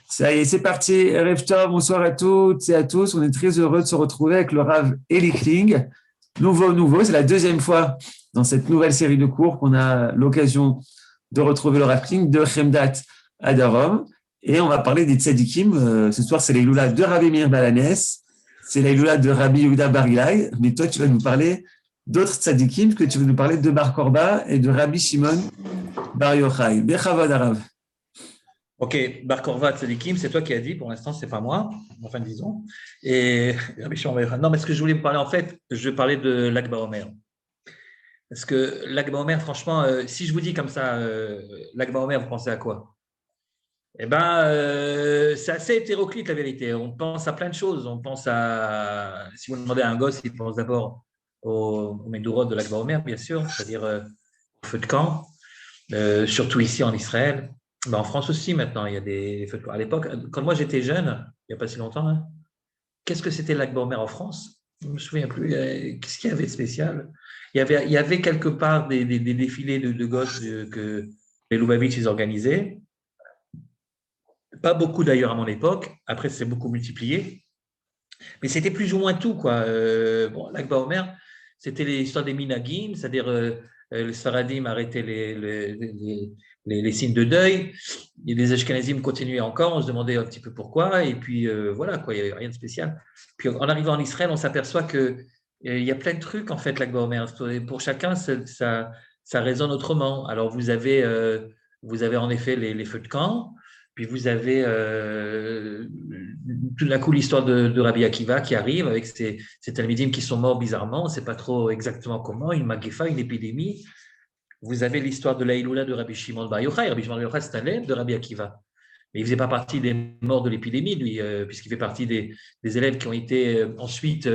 Ça y est, c'est parti. Erev Tov, bonsoir à toutes et à tous. On est très heureux de se retrouver avec le Rav Eli Kling. Nouveau, c'est la deuxième fois dans cette nouvelle série de cours qu'on a l'occasion de retrouver le Rav Kling de Chemdat à Darom. Et on va parler des tzadikim. Ce soir, c'est l'Eïloula de Rabbi Meir Balanes. C'est l'Eïloula de Rabbi Yehuda Bar Ilai. Mais toi, tu vas nous parler d'autres tzadikim, que tu vas nous parler de Bar Korba et de Rabbi Shimon Bar Yochai. Bechavod Arav. Ok, Bar Korva Tzadikim, c'est toi qui as dit, pour l'instant, c'est pas moi, enfin disons. Et non, mais ce que je voulais vous parler, en fait, je vais parler de Lag BaOmer. Parce que Lag BaOmer, franchement, si je vous dis comme ça, Lag BaOmer, vous pensez à quoi? Eh bien, c'est assez hétéroclite la vérité. On pense à plein de choses. On pense à, si vous demandez à un gosse, il pense d'abord au Médourot de Lag BaOmer, bien sûr, c'est-à-dire au feu de camp. Surtout ici en Israël. En France aussi, maintenant, il y a des feux de camp. À l'époque, quand moi j'étais jeune, il n'y a pas si longtemps, hein, qu'est-ce que c'était Lac Baomer en France? Je ne me souviens plus. Qu'est-ce qu'il y avait de spécial? Il y avait quelque part des défilés de gosses que les Lubavitch ils organisaient. Pas beaucoup d'ailleurs à mon époque. Après, c'est beaucoup multiplié. Mais c'était plus ou moins tout, quoi. Lac Baomer, c'était l'histoire des minagim, c'est-à-dire les Sfaradim arrêtaient les signes de deuil, et les Ashkenazim continuaient encore, on se demandait un petit peu pourquoi, et puis voilà, quoi, il n'y avait rien de spécial. Puis en arrivant en Israël, on s'aperçoit que il y a plein de trucs, en fait, Lac Baomer. Pour chacun, ça résonne autrement. Alors, vous avez en effet les feux de camp, puis vous avez tout d'un coup l'histoire de Rabbi Akiva qui arrive avec ces talmidim qui sont morts bizarrement, on ne sait pas trop exactement comment, une maguefa, une épidémie. Vous avez l'histoire de l'Aïloula de Rabbi Shimon Bar Yochai. Rabbi Shimon Bar Yochai, c'est un élève de Rabbi Akiva. Mais il ne faisait pas partie des morts de l'épidémie, lui, puisqu'il fait partie des élèves qui ont été ensuite,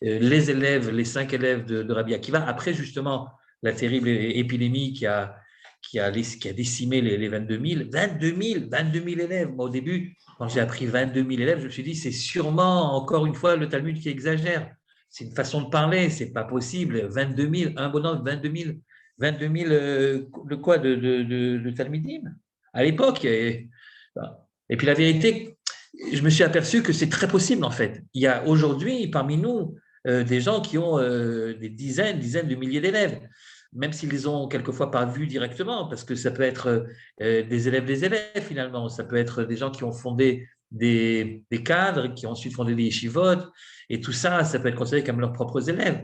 les élèves, les 5 élèves de Rabbi Akiva, après justement la terrible épidémie qui a décimé les 22 000 élèves. Moi, au début, quand j'ai appris 22 000 élèves, je me suis dit, c'est sûrement, encore une fois, le Talmud qui exagère. C'est une façon de parler, c'est pas possible. 22 000, un bonhomme, 22 000 de quoi de Talmudim à l'époque. Et puis la vérité, je me suis aperçu que c'est très possible en fait. Il y a aujourd'hui parmi nous des gens qui ont des dizaines de milliers d'élèves, même s'ils les ont quelquefois pas vus directement, parce que ça peut être des élèves finalement, ça peut être des gens qui ont fondé des cadres, qui ont ensuite fondé des yeshivot, et tout ça, ça peut être considéré comme leurs propres élèves.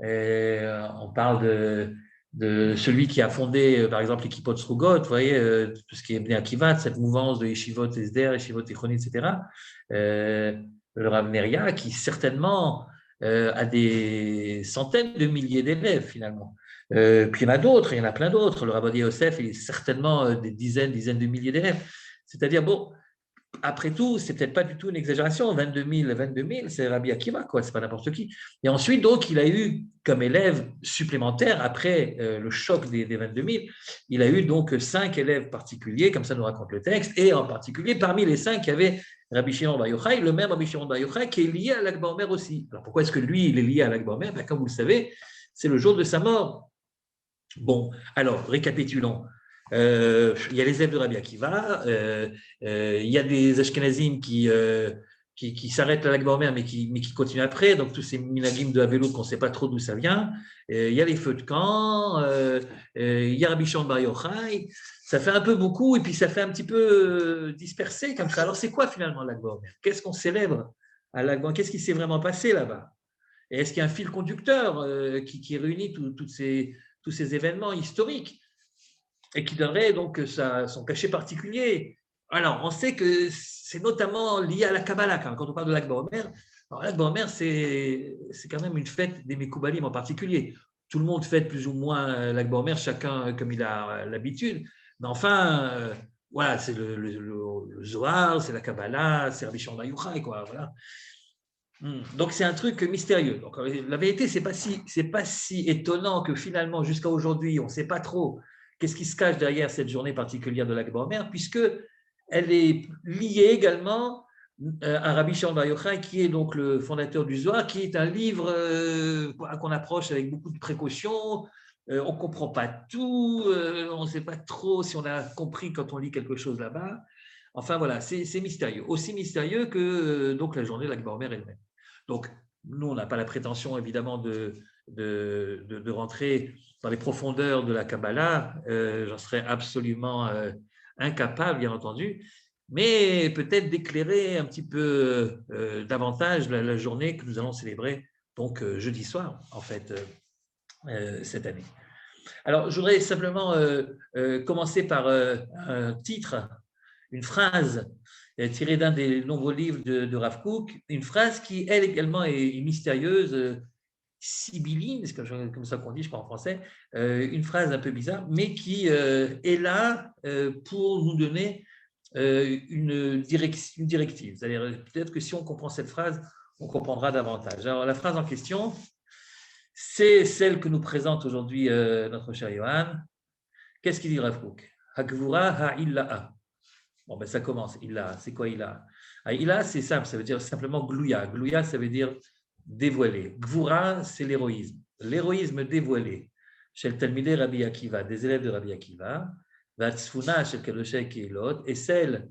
On parle de celui qui a fondé, par exemple, l'équipe Srugot, vous voyez, tout ce qui est Bnei Akiva, cette mouvance de Yeshivot Esder, Yeshivot Echoni, etc. Le Rav Neria, qui certainement a des centaines de milliers d'élèves, finalement. Puis il y en a d'autres, il y en a plein d'autres. Le Rav Yosef, il a certainement des dizaines de milliers d'élèves. C'est-à-dire, bon, après tout, c'est peut-être pas du tout une exagération. 22 000, c'est Rabbi Akiva, quoi. C'est pas n'importe qui. Et ensuite, donc, il a eu comme élève supplémentaire, après le choc des 22 000, il a eu donc 5 élèves particuliers, comme ça nous raconte le texte, et en particulier, parmi les 5, il y avait Rabbi Shimon Bar Yochai, le même Rabbi Shimon Bar Yochai, qui est lié à Lag BaOmer aussi. Alors, pourquoi est-ce que lui, il est lié à Lag BaOmer? Comme vous le savez, c'est le jour de sa mort. Bon, alors, récapitulons. Il y a les élèves de Rabbi Akiva, il y a des Ashkenazim qui s'arrêtent à Lag BaOmer, mais qui continuent après, donc tous ces minagim de Havelout qu'on ne sait pas trop d'où ça vient. Il y a les feux de camp, il y a Rabbi Shimon Bar Yochai, ça fait un peu beaucoup, et puis ça fait un petit peu dispersé comme ça. Alors c'est quoi finalement Lag BaOmer? Qu'est-ce qu'on célèbre à Lag BaOmer? Qu'est-ce qui s'est vraiment passé là-bas? Et est-ce qu'il y a un fil conducteur qui réunit tous ces événements historiques et qui donnerait donc son cachet particulier? Alors, on sait que c'est notamment lié à la Kabbalah. Quand on parle de Lag BaOmer, Lag BaOmer, c'est quand même une fête des Mekoubalim en particulier. Tout le monde fête plus ou moins Lag BaOmer, chacun comme il a l'habitude. Mais enfin, voilà, c'est le Zohar, c'est la Kabbalah, c'est Rabbi Shimon Bar Yochai, quoi. Voilà. Donc c'est un truc mystérieux. Donc, la vérité, c'est pas si étonnant que finalement, jusqu'à aujourd'hui, on ne sait pas trop qu'est-ce qui se cache derrière cette journée particulière de Lag BaOmer, puisque elle est liée également à Rabbi Shimon Bar Yochai, qui est donc le fondateur du Zohar, qui est un livre qu'on approche avec beaucoup de précautions, on ne comprend pas tout, on ne sait pas trop si on a compris quand on lit quelque chose là-bas. Enfin voilà, c'est mystérieux. Aussi mystérieux que donc la journée de l'Akba Omer elle-même. Donc, nous, on n'a pas la prétention, évidemment, de rentrer dans les profondeurs de la Kabbalah. J'en serais absolument incapable, bien entendu, mais peut-être d'éclairer un petit peu davantage la journée que nous allons célébrer, donc jeudi soir, en fait, cette année. Alors, je voudrais simplement commencer par un titre, une phrase tirée d'un des nombreux livres de Rav Kook, une phrase qui, elle également, est mystérieuse, sibylline, c'est comme ça qu'on dit, je crois en français, une phrase un peu bizarre, mais qui est là pour nous donner une directive. C'est-à-dire, peut-être que si on comprend cette phrase, on comprendra davantage. Alors, la phrase en question, c'est celle que nous présente aujourd'hui notre cher Johan. Qu'est-ce qu'il dit Rav Kook? Hagvura ha'illa'a. Bon, ben ça commence. Illa, c'est quoi Illa? Illa, c'est simple, ça veut dire simplement glouya. Glouya, ça veut dire dévoilé. Gvura, c'est l'héroïsme. L'héroïsme dévoilé. Chez le Talmidei Rabbi Akiva, des élèves de Rabbi Akiva. Vatsfuna, chez le Kadoshé Keilot, et celle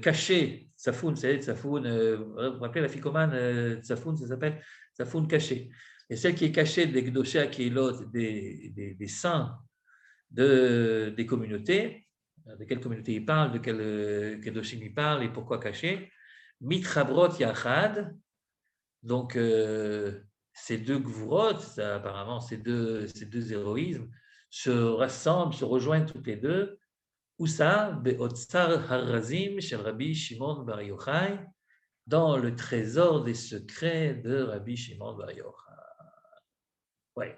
cachée, Tsafoun, c'est Tsafoun, vous vous rappelez la ficomane, Tsafoun, ça s'appelle Tsafoun caché. Et celle qui est cachée des Kadoshé Keilot, des saints des communautés, de quelle communauté il parle, de quel Kedoshim il parle et pourquoi caché. Mitrabrot Yachad, donc ces deux Gvurot, apparemment ces deux héroïsmes, se rassemblent, se rejoignent toutes les deux. Où ça? Be'otsar Harazim chez Rabbi Shimon Bar Yochai, dans le trésor des secrets de Rabbi Shimon Bar Yochai. Ouais.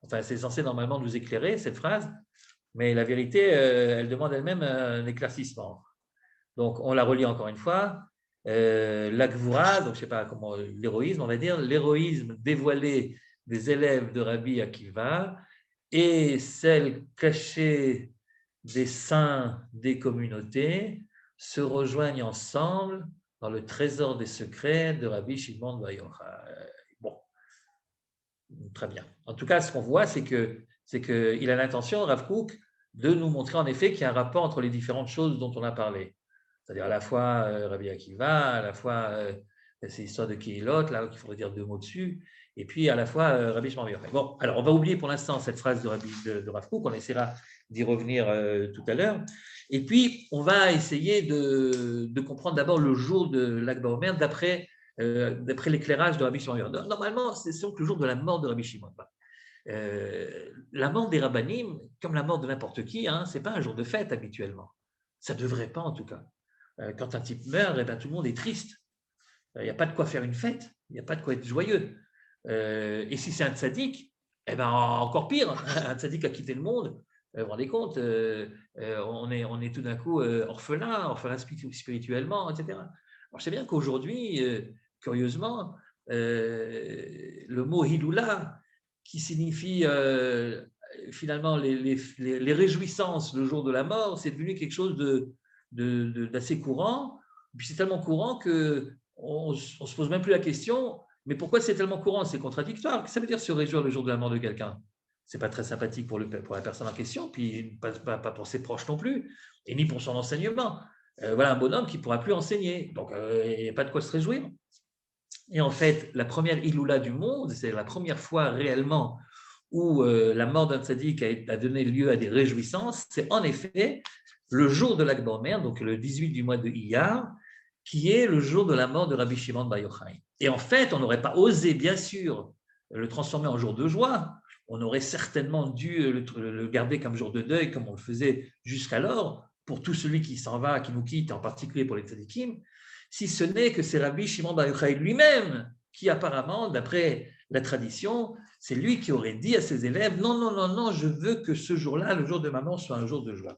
Enfin, c'est censé normalement nous éclairer, cette phrase, mais la vérité, elle demande elle-même un éclaircissement. Donc, on la relit encore une fois. L'Agvura, donc je ne sais pas comment, l'héroïsme, on va dire, l'héroïsme dévoilé des élèves de Rabbi Akiva et celle cachée des saints des communautés se rejoignent ensemble dans le trésor des secrets de Rabbi Shimon Bar Yochai. Bon, très bien. En tout cas, ce qu'on voit, c'est qu'il a l'intention, Rav Kook, de nous montrer en effet qu'il y a un rapport entre les différentes choses dont on a parlé. C'est-à-dire à la fois Rabbi Akiva, à la fois ces histoires de Kehilot, là, qu'il faudrait dire deux mots dessus, et puis à la fois Rabbi Shimon Bar Yochai. Bon, alors on va oublier pour l'instant cette phrase de Rav Kook, on essaiera d'y revenir tout à l'heure. Et puis, on va essayer de comprendre d'abord le jour de l'Akba Omer d'après l'éclairage de Rabbi Shimon Bar Yochai. Normalement, c'est donc le jour de la mort de Rabbi Shimon. La mort des Rabbanim, comme la mort de n'importe qui, hein, ce n'est pas un jour de fête habituellement. Ça ne devrait pas en tout cas. Quand un type meurt, eh bien, tout le monde est triste. Il n'y a pas de quoi faire une fête, il n'y a pas de quoi être joyeux. Et si c'est un tzaddik, eh ben, encore pire, un tzaddik a quitté le monde. Vous vous rendez compte, on est tout d'un coup orphelin spirituellement, etc. Alors, je sais bien qu'aujourd'hui, curieusement, le mot Hiloula, qui signifie finalement les réjouissances le jour de la mort, c'est devenu quelque chose d'assez courant. Puis c'est tellement courant qu'on ne se pose même plus la question, mais pourquoi c'est tellement courant? C'est contradictoire. Qu'est-ce que ça veut dire se réjouir le jour de la mort de quelqu'un? Ce n'est pas très sympathique pour la personne en question, puis pas pour ses proches non plus, et ni pour son enseignement. Voilà un bonhomme qui ne pourra plus enseigner. Donc, il n'y a pas de quoi se réjouir. Et en fait, la première Iloula du monde, c'est la première fois réellement où la mort d'un tzaddik a donné lieu à des réjouissances, c'est en effet le jour de l'Akba Omer, donc le 18 du mois de Iyar, qui est le jour de la mort de Rabbi Shimon Bar Yochai. Et en fait, on n'aurait pas osé, bien sûr, le transformer en jour de joie. On aurait certainement dû le garder comme jour de deuil, comme on le faisait jusqu'alors, pour tout celui qui s'en va, qui nous quitte, en particulier pour les tzaddikim, si ce n'est que c'est Rabbi Shimon Bar Yochai lui-même qui apparemment, d'après la tradition, c'est lui qui aurait dit à ses élèves « Non, non, non, non, je veux que ce jour-là, le jour de ma mort, soit un jour de joie. »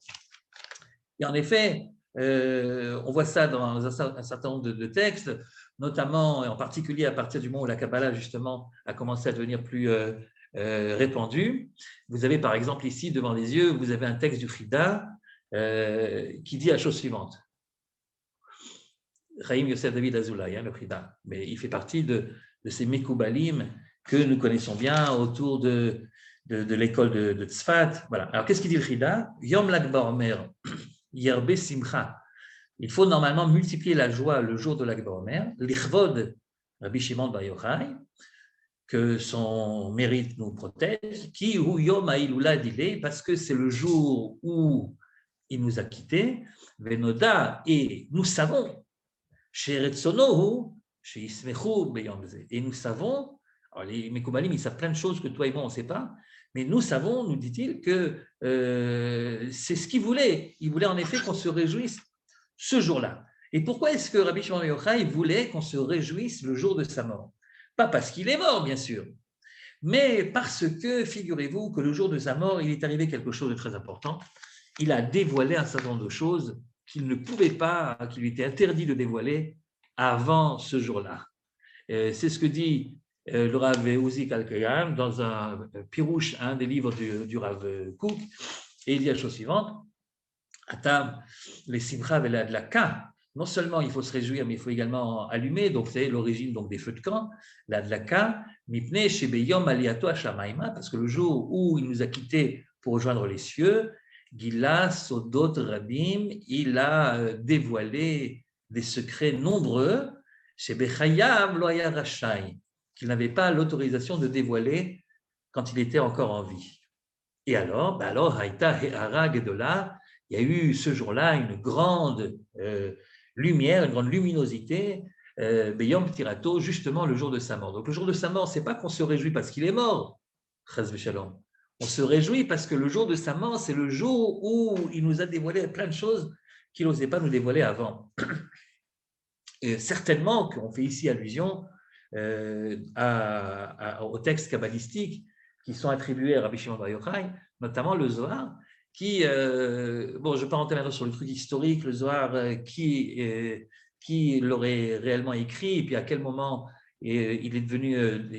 Et en effet, on voit ça dans un certain nombre de textes, notamment et en particulier à partir du moment où la Kabbalah, justement, a commencé à devenir plus répandue. Vous avez par exemple ici, devant les yeux, vous avez un texte du Frida qui dit la chose suivante. Chaim Yosef David Azoulay, le Frida, mais il fait partie de ces Mekoubalim que nous connaissons bien autour de de l'école de Tzfat. Voilà. Alors, qu'est-ce qu'il dit le Chida? Yom Lag BaOmer, Yerbe Simcha. Il faut normalement multiplier la joie le jour de Lag BaOmer, l'Ichvod Rabbi Shimon Bar Yochai, que son mérite nous protège, qui ou Yom Haïloula Dilé, parce que c'est le jour où il nous a quittés, Venoda, et nous savons, chez Retsonohu, chez Ismechu, et nous savons, alors les Mekoubalim, ils savent plein de choses que toi et moi, on ne sait pas, mais nous savons, nous dit-il, que c'est ce qu'il voulait. Il voulait en effet qu'on se réjouisse ce jour-là. Et pourquoi est-ce que Rabbi Shimon Bar Yochai voulait qu'on se réjouisse le jour de sa mort? Pas parce qu'il est mort, bien sûr, mais parce que, figurez-vous, que le jour de sa mort, il est arrivé quelque chose de très important. Il a dévoilé un certain nombre de choses qu'il ne pouvait pas, qu'il lui était interdit de dévoiler avant ce jour-là. C'est ce que dit le Rav Uzi Kalkayam dans un pirouche, un des livres du Rav Kook, et il dit la chose suivante: Atam, les simcha veladlaka. Non seulement il faut se réjouir, mais il faut également allumer. Donc c'est l'origine donc des feux de camp, l'adlaka, mipne shebeyom aliato hashamaima, parce que le jour où il nous a quittés pour rejoindre les cieux, Gila sodot rabim, il a dévoilé des secrets nombreux, shebechayav lo haya rashai, qu'il n'avait pas l'autorisation de dévoiler quand il était encore en vie. Et alors, haïta he'ara gedola, il y a eu ce jour-là une grande lumière, une grande luminosité, Beyom Ptirato, justement le jour de sa mort. Donc le jour de sa mort, ce n'est pas qu'on se réjouit parce qu'il est mort, Chaz v'shalom. On se réjouit parce que le jour de sa mort, c'est le jour où il nous a dévoilé plein de choses qu'il n'osait pas nous dévoiler avant. Et certainement qu'on fait ici allusion aux textes kabbalistiques qui sont attribués à Rabbi Shimon Bar Yochai, notamment le Zohar, qui, bon, je ne vais pas rentrer maintenant sur le truc historique, le Zohar, qui l'aurait réellement écrit, et puis à quel moment il est devenu,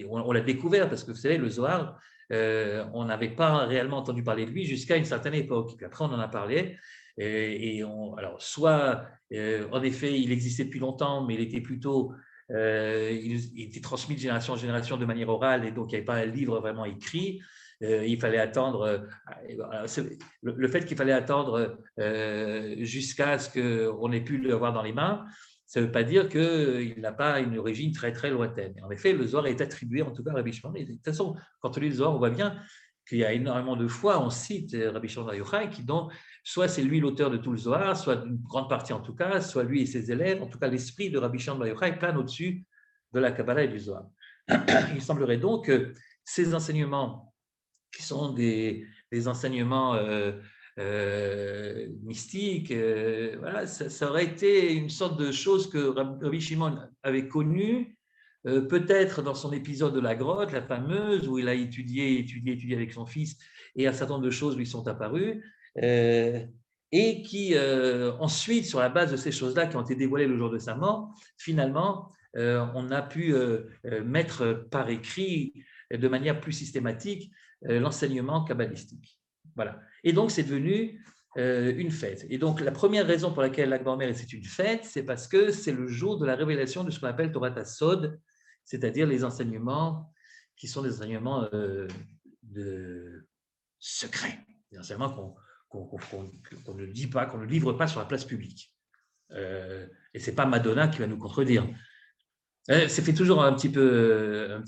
on l'a découvert, parce que vous savez, le Zohar, on n'avait pas réellement entendu parler de lui jusqu'à une certaine époque, puis après on en a parlé, alors soit, en effet, il existait depuis longtemps, mais il était plutôt, il était transmis de génération en génération de manière orale, et donc il n'y avait pas un livre vraiment écrit. Il fallait attendre, le fait qu'il fallait attendre jusqu'à ce qu'on ait pu le avoir dans les mains, ça ne veut pas dire qu'il n'a pas une origine très très lointaine. Et en effet, le Zohar est attribué en tout cas à Rabbi Shimon. De toute façon, quand on lit le Zohar, on voit bien qu'il y a énormément de fois, on cite Rabbi Shimon Bar Yochai, qui donc, soit c'est lui l'auteur de tout le Zohar, soit une grande partie en tout cas, soit lui et ses élèves, en tout cas l'esprit de Rabbi Shimon Bar Yochai plane au-dessus de la Kabbalah et du Zohar. Il semblerait donc que ces enseignements, qui sont des enseignements mystiques, voilà, ça aurait été une sorte de chose que Rabbi Shimon avait connue, peut-être dans son épisode de la grotte, la fameuse, où il a étudié avec son fils, et un certain nombre de choses lui sont apparues, et qui ensuite, sur la base de ces choses-là qui ont été dévoilées le jour de sa mort, finalement, on a pu mettre par écrit de manière plus systématique l'enseignement kabbalistique. Voilà. Et donc, c'est devenu une fête. Et donc, la première raison pour laquelle Lag BaOmer c'est une fête, c'est parce que c'est le jour de la révélation de ce qu'on appelle Torah Sod, c'est-à-dire les enseignements qui sont des enseignements de secret, des enseignements qu'on ne dit pas, qu'on ne livre pas sur la place publique. Et ce n'est pas Madonna qui va nous contredire. Ça fait toujours un petit peu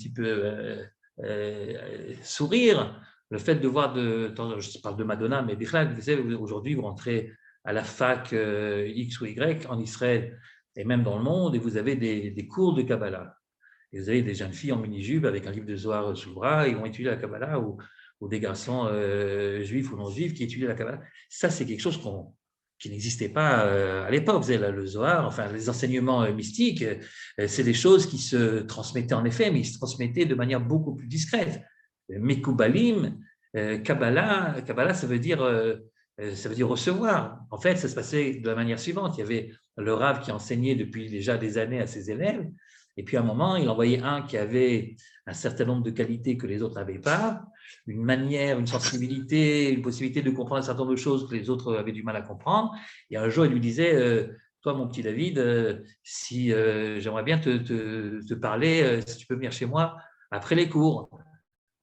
sourire le fait de voir, je parle de Madonna, mais vous savez, aujourd'hui, vous rentrez à la fac X ou Y en Israël et même dans le monde, et vous avez des cours de Kabbalah. Et vous avez des jeunes filles en mini-jupe avec un livre de Zohar sous le bras, ils vont étudier la Kabbalah, ou des garçons juifs ou non-juifs qui étudient la Kabbalah. Ça, c'est quelque chose qui n'existait pas à l'époque. Vous savez, le Zohar, enfin, les enseignements mystiques, c'est des choses qui se transmettaient en effet, mais ils se transmettaient de manière beaucoup plus discrète. Mekoubalim, Kabbalah, ça veut dire recevoir. En fait, ça se passait de la manière suivante. Il y avait le Rav qui enseignait depuis déjà des années à ses élèves, et puis à un moment, il envoyait un qui avait un certain nombre de qualités que les autres n'avaient pas, une manière, une sensibilité, une possibilité de comprendre un certain nombre de choses que les autres avaient du mal à comprendre. Et un jour, il lui disait, toi, mon petit David, si j'aimerais bien te parler, si tu peux venir chez moi après les cours.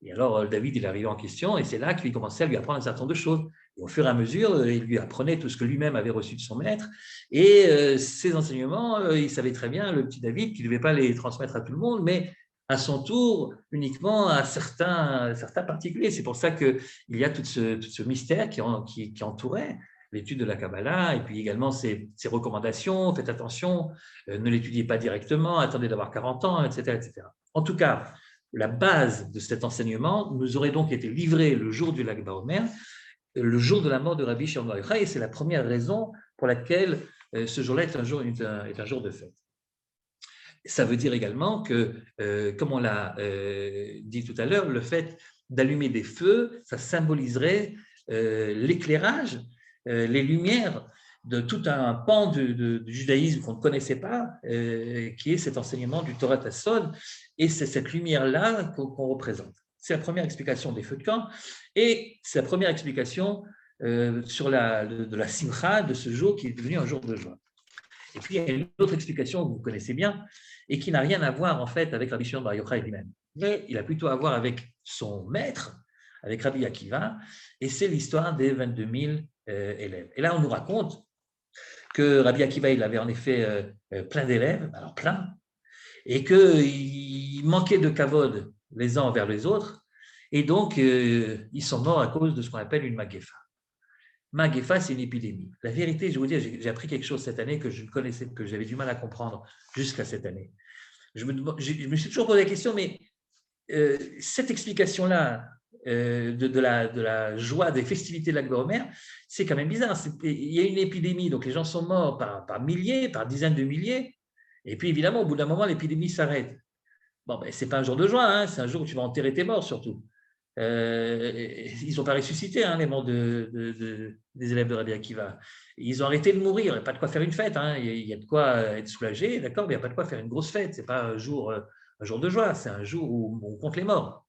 Et alors, David, il est arrivé en question, et c'est là qu'il commençait à lui apprendre un certain nombre de choses. Et au fur et à mesure, il lui apprenait tout ce que lui-même avait reçu de son maître. Et ces enseignements, il savait très bien, le petit David, qu'il ne devait pas les transmettre à tout le monde, mais à son tour, uniquement à certains particuliers. C'est pour ça qu'il y a tout ce mystère qui entourait l'étude de la Kabbalah, et puis également ses recommandations. Faites attention, ne l'étudiez pas directement, attendez d'avoir 40 ans, etc., etc. En tout cas, la base de cet enseignement nous aurait donc été livrée le jour du Lag BaOmer, le jour de la mort de Rabbi Shimon Bar Yochai, et c'est la première raison pour laquelle ce jour-là est un jour de fête. Ça veut dire également que, comme on l'a dit tout à l'heure, le fait d'allumer des feux, ça symboliserait l'éclairage, les lumières de tout un pan du judaïsme qu'on ne connaissait pas, qui est cet enseignement du Torah Tassod, et c'est cette lumière-là qu'on représente. C'est la première explication des feux de camp, et c'est la première explication de la simcha de ce jour qui est devenu un jour de joie. Et puis, il y a une autre explication que vous connaissez bien et qui n'a rien à voir en fait avec Rabbi Shimon Bar Yochai lui-même. Mais il a plutôt à voir avec son maître, avec Rabbi Akiva, et c'est l'histoire des 22 000 élèves. Et là, on nous raconte que Rabbi Akiva, il avait en effet plein d'élèves, alors plein, et qu'il manquait de kavod les uns envers les autres, et donc ils sont morts à cause de ce qu'on appelle une magefa. Magefa, c'est une épidémie. La vérité, je vais vous dire, j'ai appris quelque chose cette année que je ne connaissais, que j'avais du mal à comprendre jusqu'à cette année. Je me suis toujours posé la question, mais cette explication-là de la joie des festivités de Lag BaOmer, c'est quand même bizarre. Il y a une épidémie, donc les gens sont morts par milliers, par dizaines de milliers, et puis évidemment, au bout d'un moment, l'épidémie s'arrête. Bon, ben, ce n'est pas un jour de joie, hein, c'est un jour où tu vas enterrer tes morts surtout. Ils n'ont pas ressuscité, hein, les morts des élèves de Rabbi Akiva. Ils ont arrêté de mourir, il n'y a pas de quoi faire une fête, hein. Il y a de quoi être soulagé, d'accord, mais il n'y a pas de quoi faire une grosse fête. Ce n'est pas un jour de joie, c'est un jour où on compte les morts.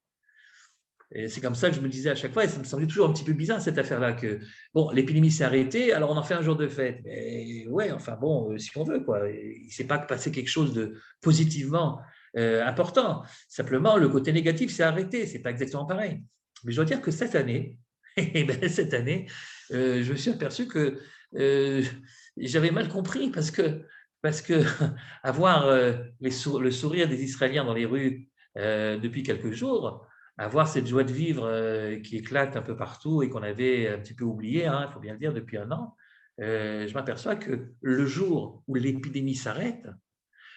Et c'est comme ça que je me disais à chaque fois, et ça me semblait toujours un petit peu bizarre cette affaire-là, que bon, l'épidémie s'est arrêtée, alors on en fait un jour de fête. Mais ouais, enfin bon, si on veut, quoi. Il ne s'est pas passé quelque chose de positivement important. Simplement, le côté négatif s'est arrêté, c'est pas exactement pareil. Mais je dois dire que cette année, je me suis aperçu que j'avais mal compris parce que avoir le sourire des Israéliens dans les rues depuis quelques jours, avoir cette joie de vivre qui éclate un peu partout et qu'on avait un petit peu oublié, hein, il faut bien le dire, depuis un an, je m'aperçois que le jour où l'épidémie s'arrête,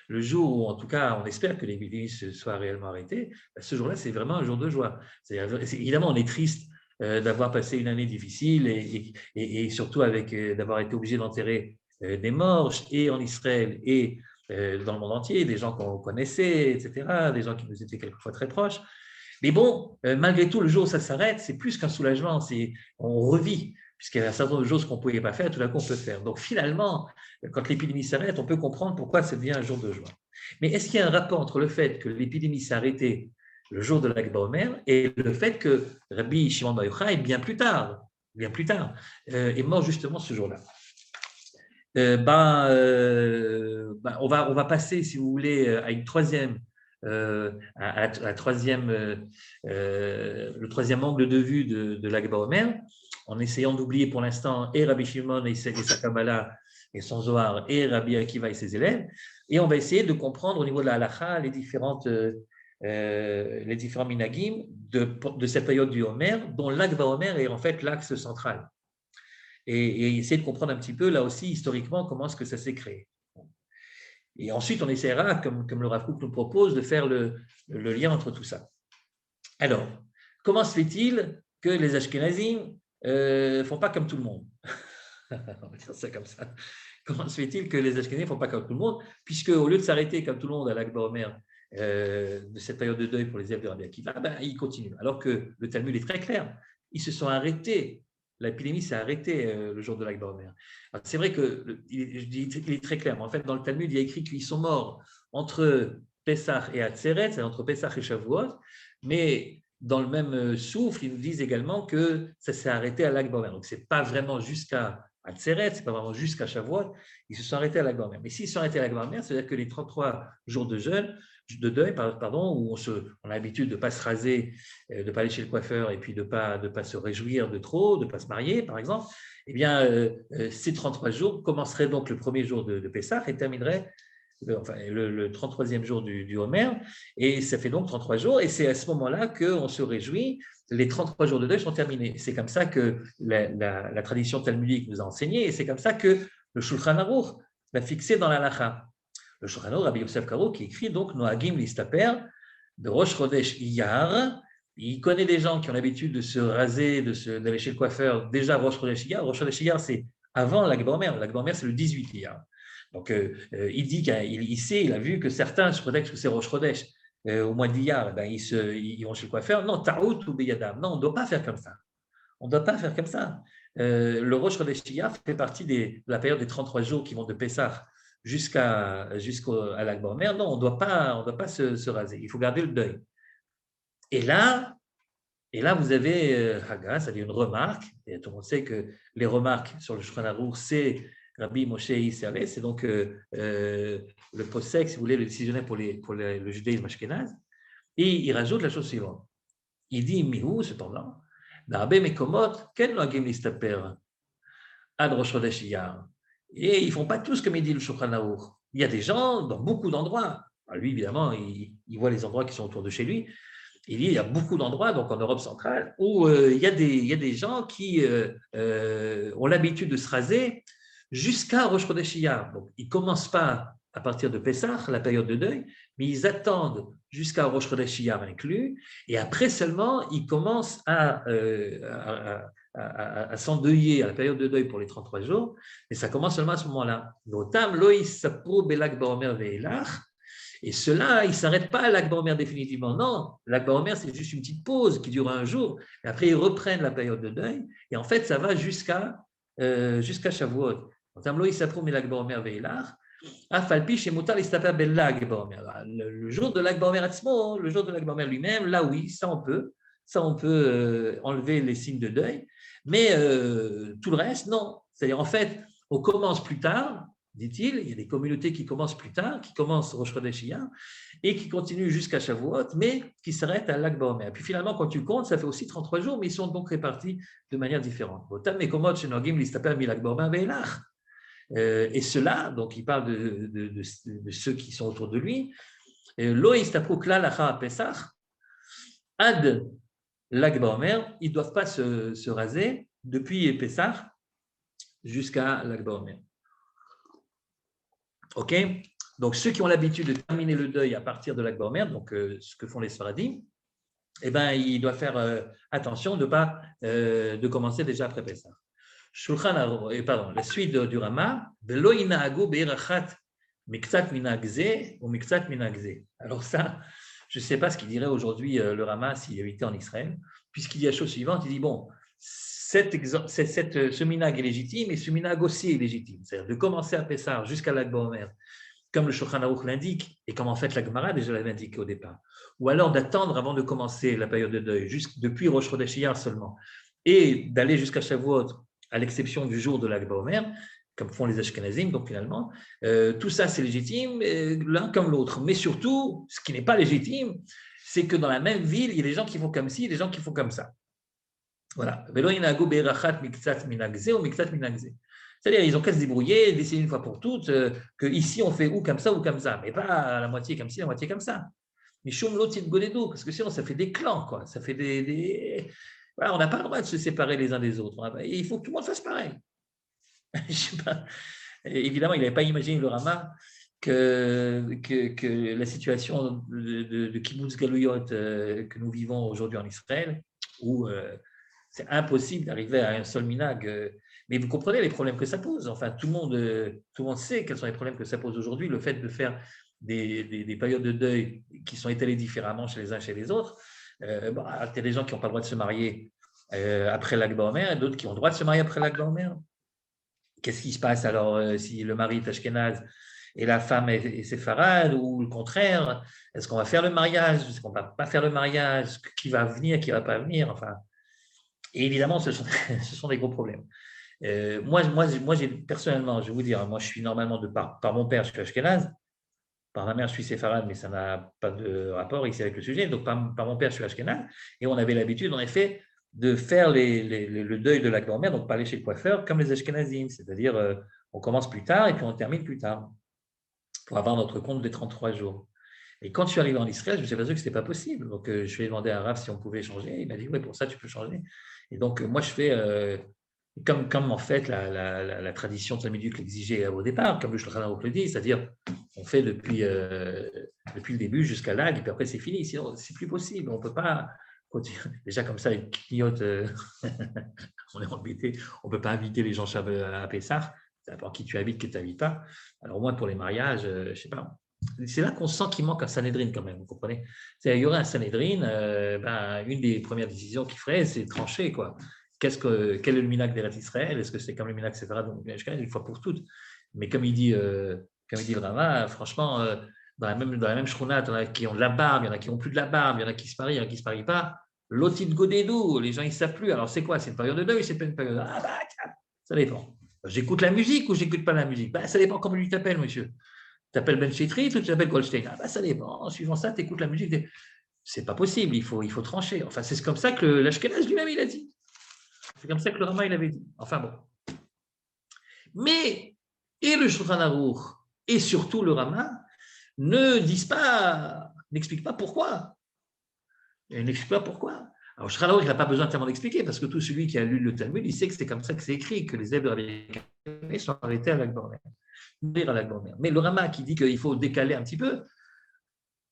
le jour où, en tout cas, on espère que l'épidémie soit réellement arrêtée, ce jour-là, c'est vraiment un jour de joie. Évidemment, on est triste d'avoir passé une année difficile et surtout d'avoir été obligé d'enterrer des morts et en Israël et dans le monde entier, des gens qu'on connaissait, etc., des gens qui nous étaient quelquefois très proches. Mais bon, malgré tout, le jour où ça s'arrête, c'est plus qu'un soulagement, on revit, puisqu'il y a un certain nombre de choses qu'on ne pouvait pas faire, tout d'un coup on peut faire. Donc finalement, quand l'épidémie s'arrête, on peut comprendre pourquoi ça devient un jour de joie. Mais est-ce qu'il y a un rapport entre le fait que l'épidémie s'est arrêtée le jour de Lag BaOmer et le fait que Rabbi Shimon Bar Yochai, bien plus tard, est mort justement ce jour-là? On va passer, si vous voulez, à une troisième, le troisième angle de vue de Lag BaOmer, en essayant d'oublier pour l'instant et Rabbi Shimon et sa Kabbalah et son Zohar et Rabbi Akiva et ses élèves, et on va essayer de comprendre au niveau de la halakha les différents minagim de cette période du Homer, dont Lag BaOmer est en fait l'axe central. Et essayer de comprendre un petit peu, là aussi, historiquement, comment est-ce que ça s'est créé. Et ensuite, on essaiera, comme le Rav Kook nous propose, de faire le lien entre tout ça. Alors, comment se fait-il que les Ashkénazim ne font pas comme tout le monde? On va dire ça comme ça. Comment se fait-il que les Ashkénazim ne font pas comme tout le monde, puisque au lieu de s'arrêter comme tout le monde à Lag BaOmer de cette période de deuil pour les élèves de Rabbi Akiva, ils continuent. Alors que le Talmud est très clair. Ils se sont arrêtés. L'épidémie s'est arrêtée le jour de Lag BaOmer. C'est vrai qu'il est très clair, mais en fait, dans le Talmud, il y a écrit qu'ils sont morts entre Pessah et Atzeret, c'est entre Pessah et Shavuot, mais dans le même souffle, ils nous disent également que ça s'est arrêté à Lag BaOmer. Donc, ce n'est pas vraiment jusqu'à Atzeret, ce n'est pas vraiment jusqu'à Shavuot, ils se sont arrêtés à Lag BaOmer. Mais s'ils se sont arrêtés à Lag BaOmer, c'est-à-dire que les 33 jours de jeûne de deuil, pardon, où on a l'habitude de ne pas se raser, de ne pas aller chez le coiffeur et puis de ne pas se réjouir de trop, de ne pas se marier, par exemple, eh bien, ces 33 jours commenceraient donc le premier jour de Pessah et termineraient le 33e jour du Homer, et ça fait donc 33 jours, et c'est à ce moment-là qu'on se réjouit, les 33 jours de deuil sont terminés. C'est comme ça que la tradition talmudique nous a enseigné, et c'est comme ça que le Shulchan Aruch l'a fixé dans la Halacha. Le Shulchan Aruch, Rabbi Yosef Karo, qui écrit donc Noagim Listaper, de Rosh Chodesh Iyar. Il connaît des gens qui ont l'habitude de se raser, d'aller chez le coiffeur, déjà Rosh Chodesh Iyar. Rosh Chodesh Iyar, c'est avant l'Ag Baomer. L'Ag Baomer, c'est le 18 Iyar. Donc, il dit il a vu que certains, sous prétexte que c'est Rosh Chodesh, au mois d'Iyar, ils vont chez le coiffeur. Non, Ta'out ou Beyadam. Non, on ne doit pas faire comme ça. On ne doit pas faire comme ça. Le Rosh Chodesh Iyar fait partie de la période des 33 jours qui vont de Pessah jusqu'à l'Ag Baomer. Non, on ne doit pas se raser. Il faut garder le deuil. Et là, vous avez Haga, c'est-à-dire une remarque. Et tout le monde sait que les remarques sur le Shulchan Aruch, c'est Rabbi Moshe Isserles, c'est donc le possèque, si vous voulez, le décisionnaire pour le judaïsme ashkénaze. Et il rajoute la chose suivante. Il dit, Mihu, cependant, D'Arbe Mekomot, Ken Noagim Listaper, Ad Rosh Chodesh Iyar. Et ils ne font pas tous comme il dit le Shulchan Aruch. Il y a des gens dans beaucoup d'endroits. Lui, évidemment, il voit les endroits qui sont autour de chez lui. Il y a beaucoup d'endroits, donc en Europe centrale, où il y a des gens qui ont l'habitude de se raser jusqu'à Rosh Chodesh Iyar. Donc, ils ne commencent pas à partir de Pessah, la période de deuil, mais ils attendent jusqu'à Rosh Chodesh Iyar inclus, et après seulement, ils commencent à s'endeuiller à la période de deuil pour les 33 jours, et ça commence seulement à ce moment-là. Notam loïs sapro belak baomer ve'elach. Et cela, ils ne s'arrêtent pas à l'Ag Baomer définitivement. Non, l'Ag Baomer, c'est juste une petite pause qui dure un jour. Et après, ils reprennent la période de deuil. Et en fait, ça va jusqu'à Shavuot. Le jour de l'Ag Baomer Atzmo, le jour de l'Ag Baomer lui-même, là oui, ça on peut enlever les signes de deuil. Mais tout le reste, non. C'est-à-dire, en fait, on commence plus tard, dit-il, il y a des communautés qui commencent plus tard, qui commencent Rosh Chodesh Iyar et qui continuent jusqu'à Shavuot, mais qui s'arrêtent à l'Ag Baomer. Puis finalement, quand tu comptes, ça fait aussi 33 jours, mais ils sont donc répartis de manière différente. Et cela, donc il parle de ceux qui sont autour de lui, Lo istapru klal lacha Pesach, ad l'Ag Baomer, ils ne doivent pas se raser depuis Pessah jusqu'à l'Ag Baomer. Ok, donc ceux qui ont l'habitude de terminer le deuil à partir de l'Ag Baomer, donc ce que font les Sfaradim, eh ben, ils doivent faire attention de pas de commencer déjà après Pessah. La suite du Rama, Velo inahagu beirachat miktsat minagze ou miktsat minagze. Alors ça, je ne sais pas ce qu'il dirait aujourd'hui le Rama s'il habitait en Israël, puisqu'il dit la chose suivante, il dit bon, ce minag est légitime et ce minag aussi est légitime. C'est-à-dire de commencer à Pessah jusqu'à l'Ag Baomer, comme le Shulchan Aruch l'indique, et comme en fait la Gemara déjà l'avait indiqué au départ. Ou alors d'attendre avant de commencer la période de deuil, depuis Rosh Chodesh Iyar seulement, et d'aller jusqu'à Shavuot, à l'exception du jour de l'Ag Baomer, comme font les Ashkenazim, donc finalement, tout ça c'est légitime, l'un comme l'autre. Mais surtout, ce qui n'est pas légitime, c'est que dans la même ville, il y a des gens qui font comme ci, et des gens qui font comme ça. Voilà. C'est-à-dire, ils ont qu'à se débrouiller, d'essayer une fois pour toutes, qu'ici on fait ou comme ça, mais pas la moitié comme ci, la moitié comme ça. Mais parce que sinon ça fait des clans, quoi. Ça fait voilà, on n'a pas le droit de se séparer les uns des autres. Il faut que tout le monde fasse pareil. Je sais pas. Évidemment, il n'avait pas imaginé le Rama que la situation de Kibbutz Galouyot que nous vivons aujourd'hui en Israël, où c'est impossible d'arriver à un seul minag. Mais vous comprenez les problèmes que ça pose. Enfin, tout le monde sait quels sont les problèmes que ça pose aujourd'hui. Le fait de faire des périodes de deuil qui sont étalées différemment chez les uns et chez les autres. Il y a des gens qui n'ont pas le droit de se marier après l'Ag Baomer et d'autres qui ont le droit de se marier après l'Ag Baomer. Qu'est-ce qui se passe alors si le mari est ashkénaze et la femme est séfarade ou le contraire? Est-ce qu'on va faire le mariage? Est-ce qu'on ne va pas faire le mariage? Qui va venir? Qui ne va pas venir? Enfin, et évidemment, ce sont des gros problèmes. Moi, personnellement, je vais vous dire, moi, je suis normalement par mon père, je suis ashkénaze. Par ma mère, je suis séfarade, mais ça n'a pas de rapport ici avec le sujet. Donc, par mon père, je suis ashkénaze. Et on avait l'habitude, en effet, de faire le deuil de la grand-mère, donc pas aller chez le coiffeur, comme les ashkénazim. C'est-à-dire, on commence plus tard et puis on termine plus tard pour avoir notre compte des 33 jours. Et quand je suis arrivé en Israël, je me suis aperçu que ce n'était pas possible. Donc, je lui ai demandé à Rav si on pouvait changer. Il m'a dit, oui, pour ça, tu peux changer. Et donc, moi, je fais comme en fait la tradition talmudique l'exigeait au départ, comme le Shulchan Aruch le dit, c'est-à-dire on fait depuis le début jusqu'à l'Ag, et puis après c'est fini, sinon c'est plus possible, on ne peut pas continuer. Déjà comme ça, une clignote, on est embêté, on ne peut pas inviter les gens à Pessah, c'est à part qui tu habites, qui tu n'habites pas. Alors au moins pour les mariages, je ne sais pas. C'est là qu'on sent qu'il manque un Sanhédrin quand même, vous comprenez? Il y aurait un Sanhédrin, une des premières décisions qu'il ferait, c'est trancher, quoi. Quel est le minac d'Eretz Israël? Est-ce que c'est comme le minac séfarade ou une fois pour toutes? Mais comme il dit le Rama, franchement, dans la même shrouna, il y en a qui ont de la barbe, il y en a qui n'ont plus de la barbe, il y en a qui se marient, il y en a qui ne se marient pas. L'otit godédou, les gens ils ne savent plus. Alors c'est quoi? C'est une période de deuil, c'est pas une période. Ah bah, ça dépend. J'écoute la musique ou j'écoute pas la musique? Bah, ça dépend comment lui t'appelles, monsieur. Tu t'appelles Ben Chetrit ou tu t'appelles Goldstein? Ah bah, ça dépend. En suivant ça, tu écoutes la musique. C'est pas possible, il faut trancher. Enfin, c'est comme ça que l'Ashkenaz lui-même il a dit. C'est comme ça que le Rama il avait dit. Enfin bon. Mais, et le Shulchan Aruch, et surtout le Rama, n'expliquent pas pourquoi. Il n'explique pas pourquoi. Alors, Shulchan Aruch, il n'a pas besoin tellement d'expliquer, parce que tout celui qui a lu le Talmud, il sait que c'est comme ça que c'est écrit, que les élèves de Rabbi Akiva sont arrêtés à l'Akbarner. Mais le Rama qui dit qu'il faut décaler un petit peu,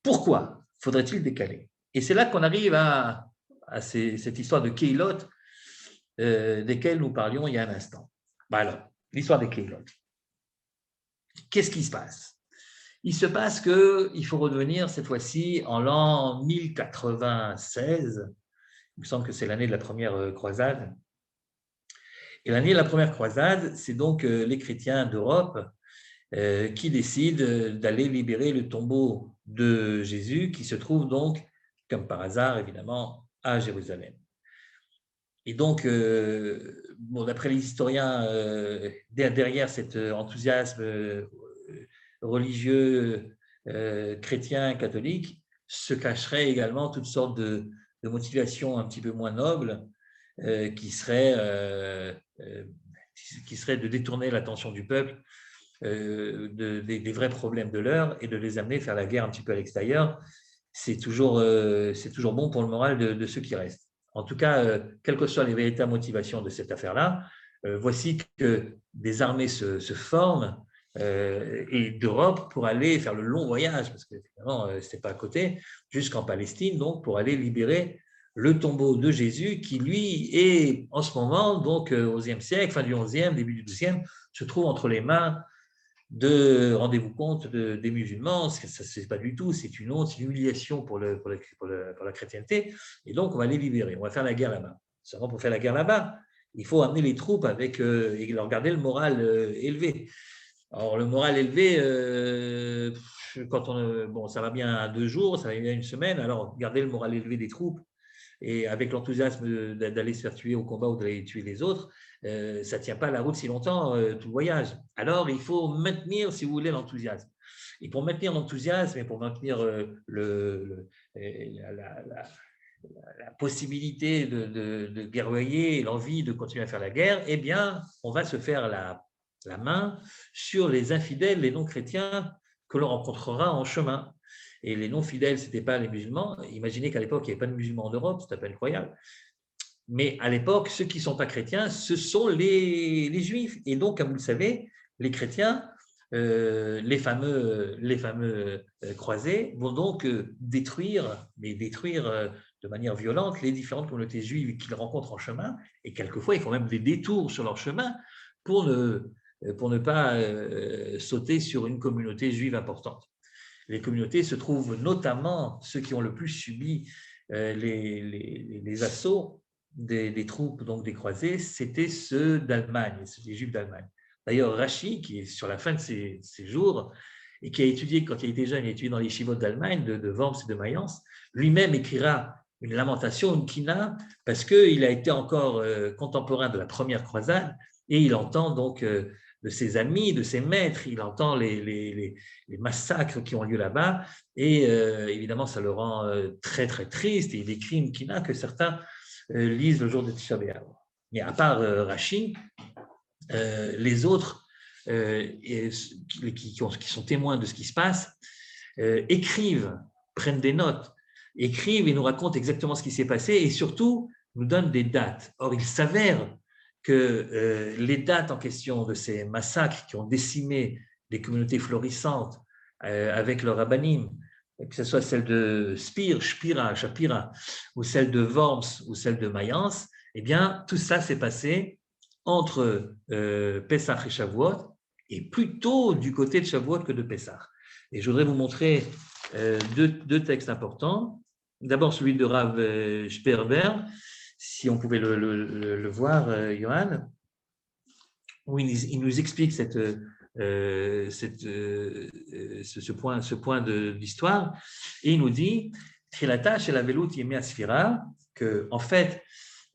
pourquoi faudrait-il décaler? Et c'est là qu'on arrive à cette histoire de Keilot, desquels nous parlions il y a un instant. Alors, l'histoire des Keilot. Qu'est-ce qui se passe? Il se passe qu'il faut revenir cette fois-ci en l'an 1096. Il me semble que c'est l'année de la première croisade. Et l'année de la première croisade, c'est donc les chrétiens d'Europe qui décident d'aller libérer le tombeau de Jésus qui se trouve donc, comme par hasard évidemment, à Jérusalem. Et donc, d'après les historiens, derrière cet enthousiasme religieux chrétien, catholique, se cacherait également toutes sortes de motivations un petit peu moins nobles qui seraient de détourner l'attention du peuple des vrais problèmes de l'heure et de les amener faire la guerre un petit peu à l'extérieur. C'est toujours bon pour le moral de ceux qui restent. En tout cas, quelles que soient les véritables motivations de cette affaire-là, voici que des armées se forment et d'Europe pour aller faire le long voyage, parce que finalement, ce n'est pas à côté, jusqu'en Palestine, donc pour aller libérer le tombeau de Jésus qui, lui, est en ce moment, donc au XIe siècle, fin du XIe, début du XIIe, se trouve entre les mains rendez-vous compte, des musulmans. Ça, c'est pas du tout, c'est une honte, c'est une humiliation pour la chrétienté. Et donc, on va les libérer, on va faire la guerre là-bas. Seulement, pour faire la guerre là-bas, il faut amener les troupes et leur garder le moral élevé. Alors, le moral élevé, ça va bien à 2 jours, ça va bien à 1 semaine. Alors, garder le moral élevé des troupes et avec l'enthousiasme d'aller se faire tuer au combat ou d'aller tuer les autres, ça ne tient pas la route si longtemps, tout le voyage. Alors, il faut maintenir, si vous voulez, l'enthousiasme. Et pour maintenir l'enthousiasme et pour maintenir la possibilité de guerroyer et l'envie de continuer à faire la guerre, eh bien, on va se faire la main sur les infidèles, les non-chrétiens que l'on rencontrera en chemin. Et les non-fidèles, ce n'étaient pas les musulmans. Imaginez qu'à l'époque, il n'y avait pas de musulmans en Europe, c'est un peu incroyable. Mais à l'époque, ceux qui ne sont pas chrétiens, ce sont les juifs. Et donc, comme vous le savez, les chrétiens, les fameux croisés, vont donc détruire de manière violente les différentes communautés juives qu'ils rencontrent en chemin. Et quelquefois, ils font même des détours sur leur chemin pour ne pas sauter sur une communauté juive importante. Les communautés se trouvent notamment, ceux qui ont le plus subi les assauts des troupes, donc des croisés, c'était ceux d'Allemagne, les Juifs d'Allemagne. D'ailleurs, Rachi, qui est sur la fin de ses jours, et qui a étudié, quand il était jeune, il a étudié dans les chivot d'Allemagne, de Worms et de Mayence, lui-même écrira une lamentation, une kina, parce qu'il a été encore contemporain de la première croisade, et il entend donc de ses amis, de ses maîtres, il entend les massacres qui ont lieu là-bas, et évidemment, ça le rend très, très triste, et il écrit une kina que certains lisent le jour de Tisha B'Av. Mais à part Rashi, les autres qui sont témoins de ce qui se passe, écrivent, prennent des notes, écrivent et nous racontent exactement ce qui s'est passé et surtout nous donnent des dates. Or, il s'avère que les dates en question de ces massacres qui ont décimé les communautés florissantes avec le rabbanim, que ce soit celle de Spire, Shpira, Shapira, ou celle de Worms, ou celle de Mayence, eh bien, tout ça s'est passé entre Pessah et Shavuot, et plutôt du côté de Shavuot que de Pessah. Et je voudrais vous montrer deux textes importants. D'abord celui de Rav Sperber, si on pouvait le voir, Johan, où il nous explique ce point d'histoire, et il nous dit Trilata chez la Velut Yemei Asfira, que en fait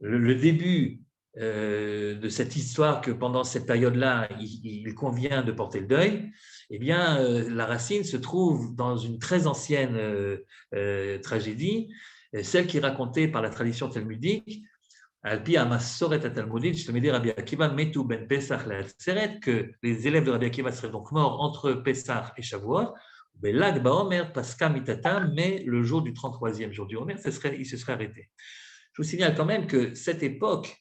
le début de cette histoire, que pendant cette période-là il convient de porter le deuil, eh bien la racine se trouve dans une très ancienne tragédie, celle qui est racontée par la tradition talmudique, Al-Pi Amasoret Talmudit, je te mets Rabbi Akiva, Metu ben Pesach Le'atzeret, que les élèves de Rabbi Akiva seraient donc morts entre Pesach et Shavuot, Belag Baomer Pascha Mitata, mais le jour du 33e jour du Homer, il se serait arrêté. Je vous signale quand même que cette époque,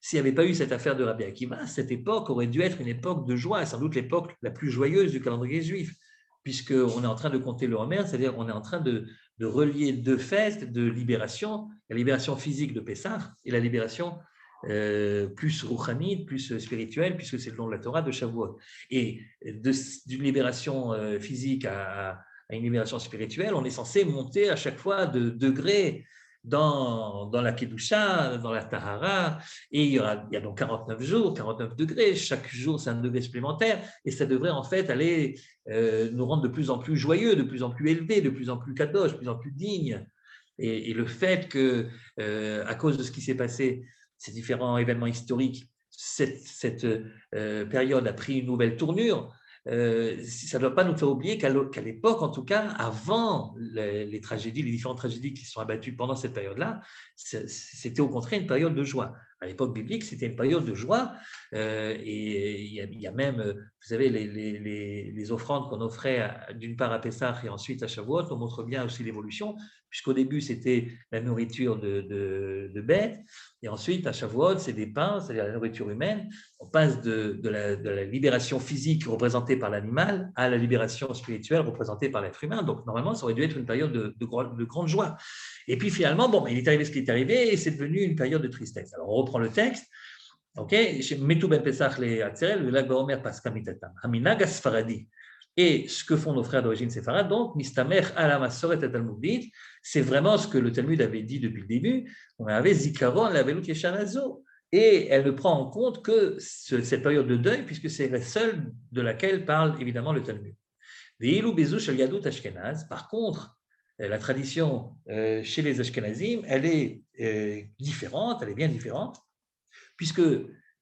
s'il n'y avait pas eu cette affaire de Rabbi Akiva, cette époque aurait dû être une époque de joie, sans doute l'époque la plus joyeuse du calendrier juif, puisqu'on est en train de compter le Homer, c'est-à-dire on est en train de relier deux fêtes de libération, la libération physique de Pessah et la libération plus rouchanite, plus spirituelle, puisque c'est le nom de la Torah de Shavuot. Et d'une libération physique à une libération spirituelle, on est censé monter à chaque fois de degrés dans la Kedusha, dans la Tahara, et il y a donc 49 jours, 49 degrés, chaque jour c'est un degré supplémentaire, et ça devrait en fait aller nous rendre de plus en plus joyeux, de plus en plus élevés, de plus en plus kadosh, de plus en plus dignes. Et le fait que, à cause de ce qui s'est passé, ces différents événements historiques, cette période a pris une nouvelle tournure, ça ne doit pas nous faire oublier qu'à l'époque, en tout cas, avant les tragédies, les différentes tragédies qui se sont abattues pendant cette période-là, c'était au contraire une période de joie. À l'époque biblique, c'était une période de joie, et il y a même, vous savez, les offrandes qu'on offrait d'une part à Pessah et ensuite à Shavuot, on montre bien aussi l'évolution, puisqu'au début, c'était la nourriture de bêtes, et ensuite, à Shavuot, c'est des pains, c'est-à-dire la nourriture humaine. On passe de la libération physique représentée par l'animal à la libération spirituelle représentée par l'être humain. Donc, normalement, ça aurait dû être une période de grande joie. Et puis, finalement, bon, il est arrivé ce qui est arrivé et c'est devenu une période de tristesse. Alors, on reprend le texte. Ok, Metu ben Pesach le Atzerel, le Lag Baomer Pascha Mitatam. Haminag Asfaradi. Et ce que font nos frères d'origine séfarade, donc, Mistamer ala Masoret Talmudit, c'est vraiment ce que le Talmud avait dit depuis le début. On avait Zikaron la Velut Yeshanazo. Et elle ne prend en compte que cette période de deuil, puisque c'est la seule de laquelle parle évidemment le Talmud. Par contre, la tradition chez les Ashkenazim, elle est différente, elle est bien différente, puisque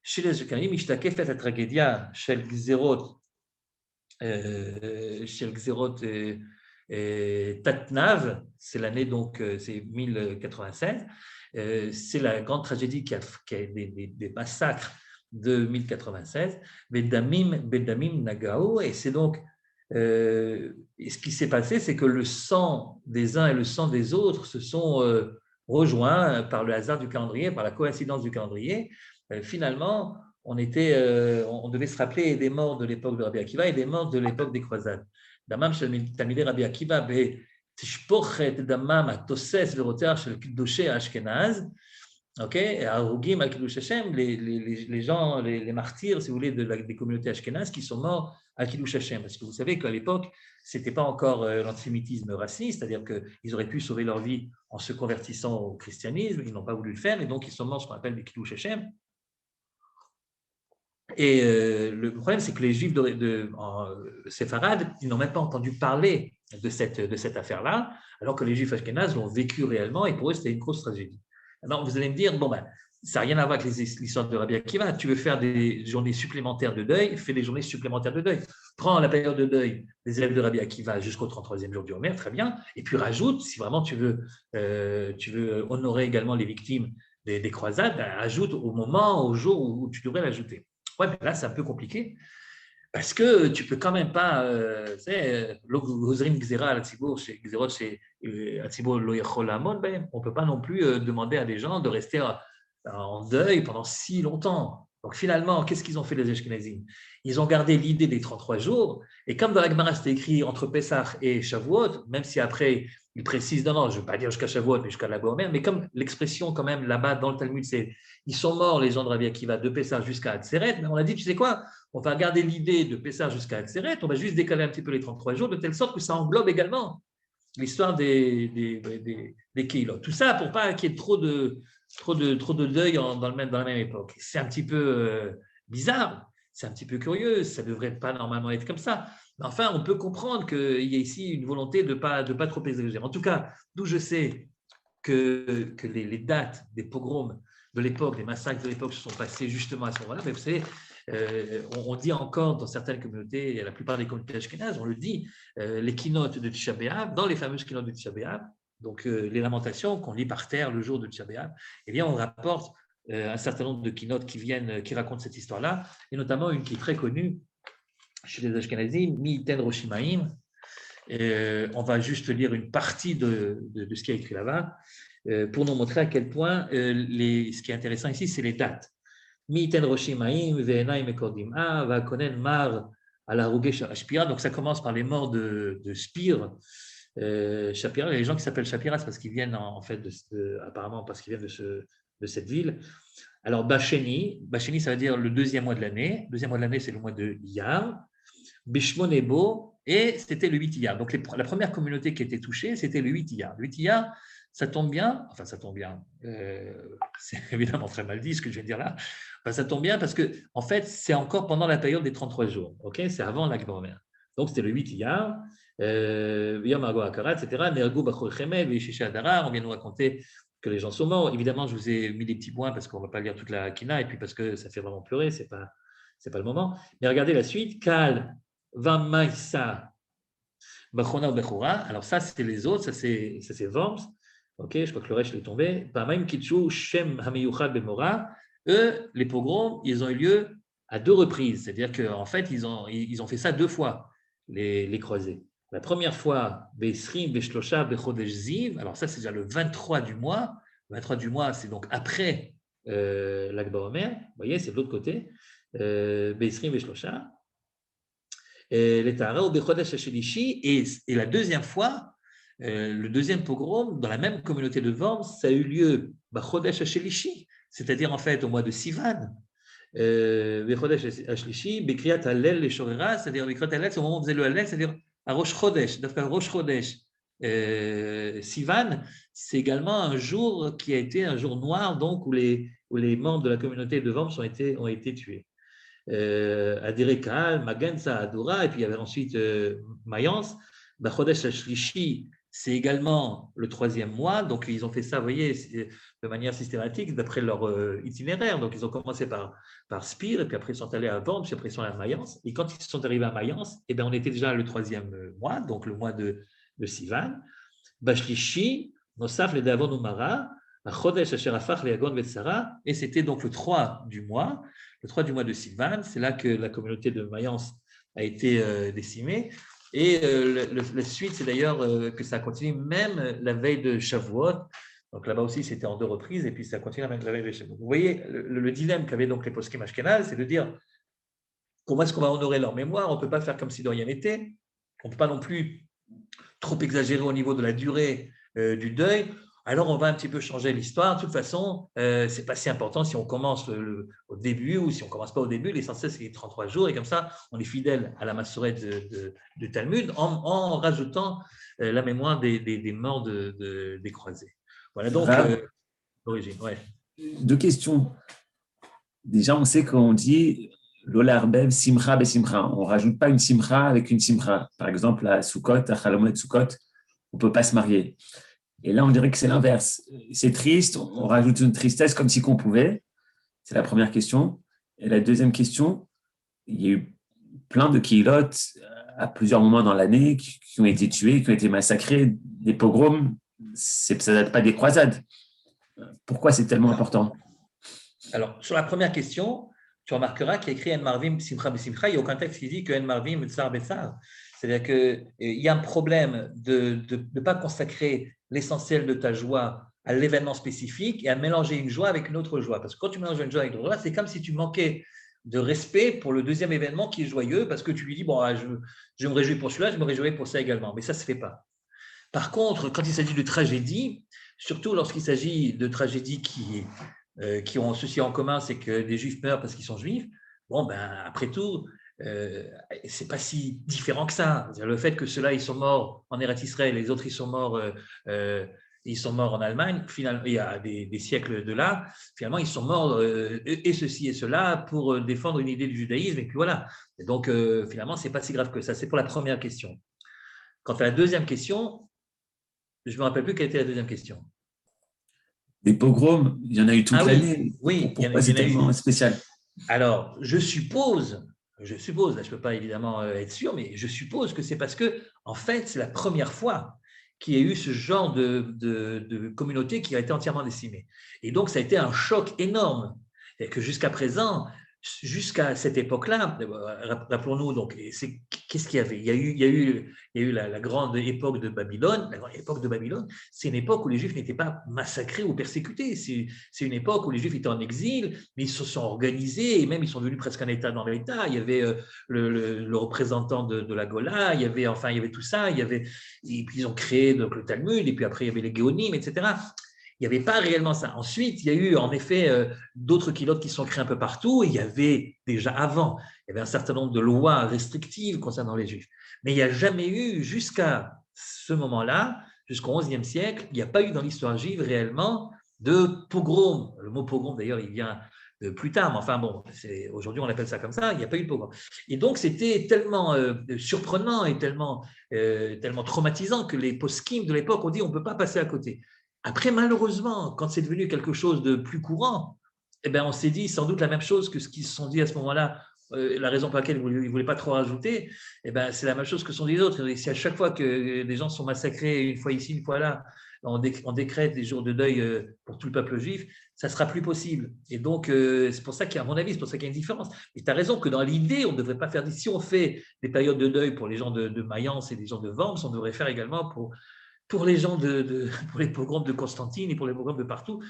chez les Ashkenazim, Ishtakef fait la tragédie Shel Gzerot Tatnav, c'est l'année donc, c'est 1096, c'est la grande tragédie qui a des massacres de 1096, Bedamim Nagao, et c'est donc, et ce qui s'est passé, c'est que le sang des uns et le sang des autres se sont rejoints par le hasard du calendrier, par la coïncidence du calendrier. Finalement, on devait se rappeler des morts de l'époque de Rabbi Akiva et des morts de l'époque des croisades. Damam shel Talmidei Rabbi Akiva betishpochet damam atoses veroter shel kiddushei Ashkenaz. Ok, Harugim al Kiddush Hashem, les gens, les martyrs, si vous voulez, des communautés ashkénazes qui sont morts à Kiddush Hashem. Parce que vous savez qu'à l'époque, ce n'était pas encore l'antisémitisme raciste, c'est-à-dire qu'ils auraient pu sauver leur vie en se convertissant au christianisme, ils n'ont pas voulu le faire, et donc ils sont morts ce qu'on appelle des Kiddush Hashem. Et le problème, c'est que les juifs séfarades, ils n'ont même pas entendu parler de cette affaire-là, alors que les juifs ashkénazes l'ont vécu réellement, et pour eux, c'était une grosse tragédie. Alors, vous allez me dire, bon, ben, Ça n'a rien à voir avec l'histoire de Rabbi Akiva. Tu veux faire des journées supplémentaires de deuil, fais des journées supplémentaires de deuil. Prends la période de deuil des élèves de Rabbi Akiva jusqu'au 33e jour du Homer, très bien. Et puis rajoute, si vraiment tu veux honorer également les victimes des croisades, ajoute au moment, au jour où tu devrais l'ajouter. Ouais, mais là, c'est un peu compliqué. Parce que tu peux quand même pas, tu sais, on peut pas non plus demander à des gens de rester en deuil pendant si longtemps. Donc finalement, qu'est-ce qu'ils ont fait les Ashkenazim? Ils ont gardé l'idée des 33 jours, et comme dans la Gemara c'était écrit entre Pessah et Shavuot, même si après ils précisent, non, je ne veux pas dire jusqu'à Shavuot, mais jusqu'à la Gomer, mais comme l'expression quand même là-bas dans le Talmud, c'est ils sont morts les gens de Rabbi Akiva de Pessah jusqu'à Atzeret, mais on a dit, tu sais quoi? On va garder l'idée de Pessah jusqu'à Atzeret, on va juste décaler un petit peu les 33 jours, de telle sorte que ça englobe également l'histoire des Keilot. Tout ça pour pas qu'il y ait trop de deuil dans la même époque. C'est un petit peu bizarre, c'est un petit peu curieux, ça ne devrait pas normalement être comme ça. Mais enfin, on peut comprendre qu'il y a ici une volonté de pas trop exagérer. En tout cas, d'où je sais que les dates des pogroms de l'époque, des massacres de l'époque se sont passés justement à ce moment-là. Mais vous savez, on dit encore dans certaines communautés, la plupart des communautés ashkénazes, on le dit, les keynotes de Tisha B'Av, dans les fameuses keynotes de Tisha B'Av, donc les lamentations qu'on lit par terre le jour de Tisha B'Av, eh bien on rapporte un certain nombre de keynotes qui racontent cette histoire-là, et notamment une qui est très connue chez les Ashkénazim, Mi'iten Roshimaim. On va juste lire une partie de ce qui est écrit là-bas pour nous montrer à quel point ce qui est intéressant ici, c'est les dates. Mi'iten Roshimaim, Ve'enaim Ekordim Va'konen Mar ala Shapira. Donc ça commence par les morts de Spire. Shapira, les gens qui s'appellent Shapira, c'est parce qu'ils viennent en fait apparemment parce qu'ils viennent de cette ville. Alors Bacheni, ça veut dire le deuxième mois de l'année. Le deuxième mois de l'année, c'est le mois de Iyar. Bishmonebo, et c'était le 8 Iyar. Donc la première communauté qui était touchée, c'était le 8 Iyar. Le 8 Iyar, ça tombe bien, c'est évidemment très mal dit ce que je viens de dire là, ça tombe bien parce que en fait, c'est encore pendant la période des 33 jours, c'est avant l'Akba Omer. Donc c'était le 8 Iyar, Yom Argo Akara, etc. Nergo Bachor Chemed, Veshisha Adara, on vient nous raconter que les gens sont morts. Évidemment, je vous ai mis des petits points parce qu'on ne va pas lire toute la Kina, et puis parce que ça fait vraiment pleurer, c'est pas le moment. Mais regardez la suite, Kal, Vamaïsa, Bachona ou Bechora. Alors ça, c'était les autres, ça c'est Worms. Je crois que le reste est tombé. Pamaim Kitchu, Shem Hameyuchad Bemora. Eux, les pogroms, ils ont eu lieu à 2 reprises. C'est-à-dire qu'en fait, ils ont fait ça 2 fois, les croisés. La première fois, Besrim, Beshlosha, Bechodesh Ziv. Alors ça, c'est déjà le 23 du mois. Le 23 du mois, c'est donc après l'Akba Omer. Vous voyez, c'est de l'autre côté. Beisrim Beshlosha. Et la deuxième fois, le deuxième pogrom, dans la même communauté de Worms, ça a eu lieu Chodesh Hashelishi, c'est-à-dire en fait au mois de Sivan. Chodesh Hashelishi, Bekriyat Hallel et Shorera, c'est-à-dire Bekriyat Hallel, c'est au moment où on faisait le Hallel, c'est-à-dire à Rosh Chodesh, Rosh Chodesh. Sivan, c'est également un jour qui a été un jour noir, donc où les membres de la communauté de Worms ont été tués. Adirekal, Magenza, Adora, et puis il y avait ensuite Mayence. Bachodesh Hashlishi, c'est également le 3e mois, donc ils ont fait ça, vous voyez, de manière systématique, d'après leur itinéraire. Donc ils ont commencé par Spire, et puis après ils sont allés à Worms, puis après ils sont allés à Mayence. Et quand ils sont arrivés à Mayence, eh bien, on était déjà le 3e mois, donc le mois de Sivan. Bashlishi, Nosaf, le Davon Umara, Chodesh Asherafach, le Yagon Vetsara, et c'était donc le 3 du mois. Le 3 du mois de Sivan, c'est là que la communauté de Mayence a été décimée. Et la suite, c'est d'ailleurs que ça continue même la veille de Shavuot. Donc là-bas aussi, c'était en 2 reprises, et puis ça continue même la veille de Shavuot. Vous voyez, le dilemme qu'avaient donc les poskim ashkénazes, c'est de dire comment est-ce qu'on va honorer leur mémoire? On ne peut pas faire comme si de rien n'était. On ne peut pas non plus trop exagérer au niveau de la durée du deuil. Alors, on va un petit peu changer l'histoire. De toute façon, ce n'est pas si important si on commence au début ou si on ne commence pas au début. L'essentiel, c'est les 33 jours. Et comme ça, on est fidèle à la massorette de Talmud en rajoutant la mémoire des morts des croisés. Voilà donc l'origine. Ouais. 2 questions. Déjà, on sait qu'on dit Lola Arbev, Simcha, Besimcha. On ne rajoute pas une Simcha avec une Simcha. Par exemple, à Sukkot, à Chalamonet Sukkot, on ne peut pas se marier. Et là, on dirait que c'est l'inverse. C'est triste, on rajoute une tristesse comme si qu'on pouvait. C'est la première question. Et la deuxième question, il y a eu plein de Kehilot à plusieurs moments dans l'année qui ont été tués, qui ont été massacrés. Des pogroms, ça ne date pas des croisades. Pourquoi c'est tellement important? Alors, sur la première question, tu remarqueras qu'il y a écrit En Marvim Simcha B'Simcha, il n'y a aucun texte qui dit que En Marvim Tsar B'Tsar. C'est-à-dire qu'il y a un problème de ne pas consacrer l'essentiel de ta joie à l'événement spécifique et à mélanger une joie avec une autre joie. Parce que quand tu mélanges une joie avec une autre joie, c'est comme si tu manquais de respect pour le deuxième événement qui est joyeux parce que tu lui dis, bon, je me réjouis pour celui-là, je me réjouis pour ça également. Mais ça ne se fait pas. Par contre, quand il s'agit de tragédie, surtout lorsqu'il s'agit de tragédies qui ont ceci en commun, c'est que des juifs meurent parce qu'ils sont juifs, bon, ben, après tout, c'est pas si différent que ça. Le fait que ceux-là, ils sont morts en Eretz Israël, les autres, ils sont morts en Allemagne, finalement, il y a des siècles de là, finalement, ils sont morts, et ceci et cela, pour défendre une idée du judaïsme, et puis voilà. Et donc, finalement, c'est pas si grave que ça. C'est pour la première question. Quant à la deuxième question, je ne me rappelle plus quelle était la deuxième question. Des pogroms, il y en a eu toute Oui, l'année. oui, Pourquoi il y c'est en a eu. tellement spécial? Alors, je suppose, là, je ne peux pas évidemment être sûr, mais je suppose que c'est parce que, en fait, c'est la première fois qu'il y a eu ce genre de communauté qui a été entièrement décimée. Et donc, ça a été un choc énorme. Et que jusqu'à présent, jusqu'à cette époque-là, rappelons-nous, donc, qu'est-ce qu'il y avait? Il y a eu la grande époque de Babylone. La grande époque de Babylone, c'est une époque où les Juifs n'étaient pas massacrés ou persécutés. C'est une époque où les Juifs étaient en exil, mais ils se sont organisés et même ils sont devenus presque un État dans l'État. Il y avait le représentant de la Gola, il y avait tout ça. Et puis ils ont créé donc, le Talmud, et puis après il y avait les Géonim, etc. Il n'y avait pas réellement ça. Ensuite, il y a eu en effet d'autres kilotes qui sont créés un peu partout. Il y avait déjà avant, il y avait un certain nombre de lois restrictives concernant les Juifs. Mais il n'y a jamais eu, jusqu'à ce moment-là, jusqu'au XIe siècle, il n'y a pas eu dans l'histoire juive réellement de pogrom. Le mot pogrom, d'ailleurs, il vient de plus tard, mais enfin bon, aujourd'hui on appelle ça comme ça, il n'y a pas eu de pogrom. Et donc c'était tellement surprenant et tellement traumatisant que les poskim de l'époque ont dit on ne peut pas passer à côté. Après, malheureusement, quand c'est devenu quelque chose de plus courant, eh ben, on s'est dit sans doute la même chose que ce qu'ils se sont dit à ce moment-là. La raison pour laquelle ils ne voulaient pas trop rajouter, eh ben, c'est la même chose que sont dit les autres. Et si à chaque fois que des gens sont massacrés, une fois ici, une fois là, on décrète des jours de deuil pour tout le peuple juif, ça ne sera plus possible. Et donc, c'est pour ça qu'à mon avis, c'est pour ça qu'il y a une différence. Et tu as raison que dans l'idée, on ne devrait pas faire, si on fait des périodes de deuil pour les gens de Mayence et les gens de Worms, on devrait faire également pour les gens pour les pogroms de Constantine et pour les pogroms de partout.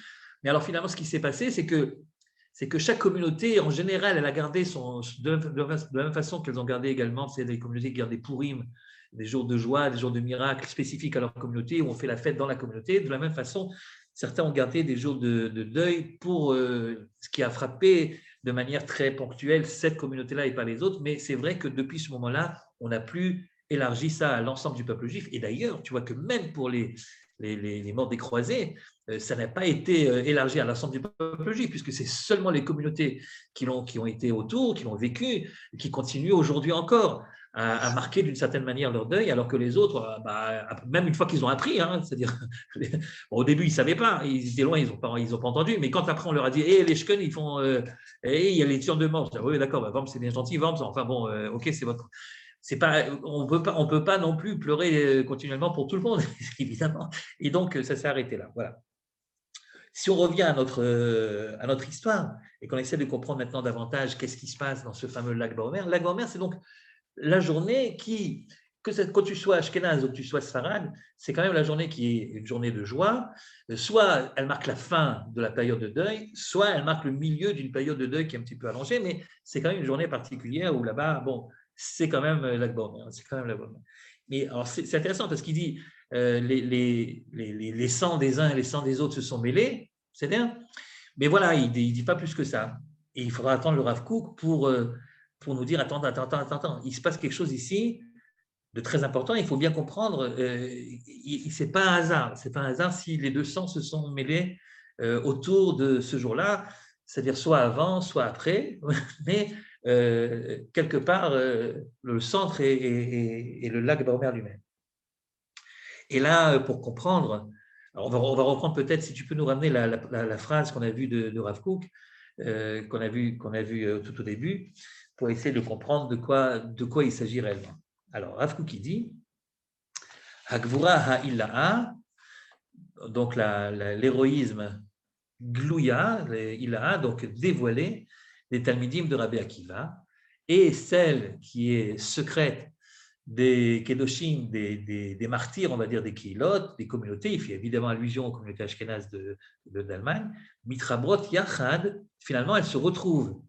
Mais alors finalement, ce qui s'est passé, c'est que chaque communauté, en général, elle a gardé de la même façon qu'elles ont gardé également, c'est des communautés qui gardent des Purim, des jours de joie, des jours de miracles spécifiques à leur communauté, où on fait la fête dans la communauté. De la même façon, certains ont gardé des jours de deuil pour ce qui a frappé de manière très ponctuelle cette communauté-là et pas les autres. Mais c'est vrai que depuis ce moment-là, on n'a plus élargi ça à l'ensemble du peuple juif. Et d'ailleurs, tu vois que même pour les morts des croisés, ça n'a pas été élargi à l'ensemble du peuple juif, puisque c'est seulement les communautés qui ont été autour, qui l'ont vécu, qui continuent aujourd'hui encore à marquer d'une certaine manière leur deuil, alors que les autres, même une fois qu'ils ont appris, c'est-à-dire, bon, au début, ils ne savaient pas, ils étaient loin, ils n'ont pas entendu, mais quand après on leur a dit, les Shken, ils font, il y a les tueurs de morts, oui, d'accord, Worms, c'est bien gentil, Worms, enfin bon, ok, c'est votre. On peut pas non plus pleurer continuellement pour tout le monde, évidemment. Et donc, ça s'est arrêté là. Voilà. Si on revient à notre histoire et qu'on essaie de comprendre maintenant davantage qu'est-ce qui se passe dans ce fameux lac Baomer, c'est donc la journée quand tu sois Ashkenaz ou que tu sois Sfarad, c'est quand même la journée qui est une journée de joie. Soit elle marque la fin de la période de deuil, soit elle marque le milieu d'une période de deuil qui est un petit peu allongée, mais c'est quand même une journée particulière où là-bas, bon, c'est quand même lac Baomer. C'est quand même lac Baomer. Mais alors, c'est intéressant parce qu'il dit les sangs des uns et les sangs des autres se sont mêlés, c'est bien. Mais voilà, il ne dit pas plus que ça. Et il faudra attendre le Rav Kook pour nous dire attends, il se passe quelque chose ici de très important. Il faut bien comprendre, ce n'est pas un hasard. C'est pas un hasard si les deux sangs se sont mêlés autour de ce jour-là, c'est-à-dire soit avant, soit après. Mais quelque part, le centre est le lac Baomer lui-même. Et là, pour comprendre Alors on va reprendre peut-être, si tu peux nous ramener la phrase qu'on a vue de Rav Kook, qu'on a vu tout au début, pour essayer de comprendre de quoi il s'agit réellement. Alors, Rav Kook, il dit Hagvura ha'illa'a, donc l'héroïsme glouya, ila'a, donc dévoilé, des Talmidim de Rabbi Akiva, et celle qui est secrète des Kedoshim, des martyrs, on va dire des Kehilot, des communautés, il fait évidemment allusion aux communautés ashkénazes d'Allemagne, Mitrabrot Yachad, finalement elles se retrouvent.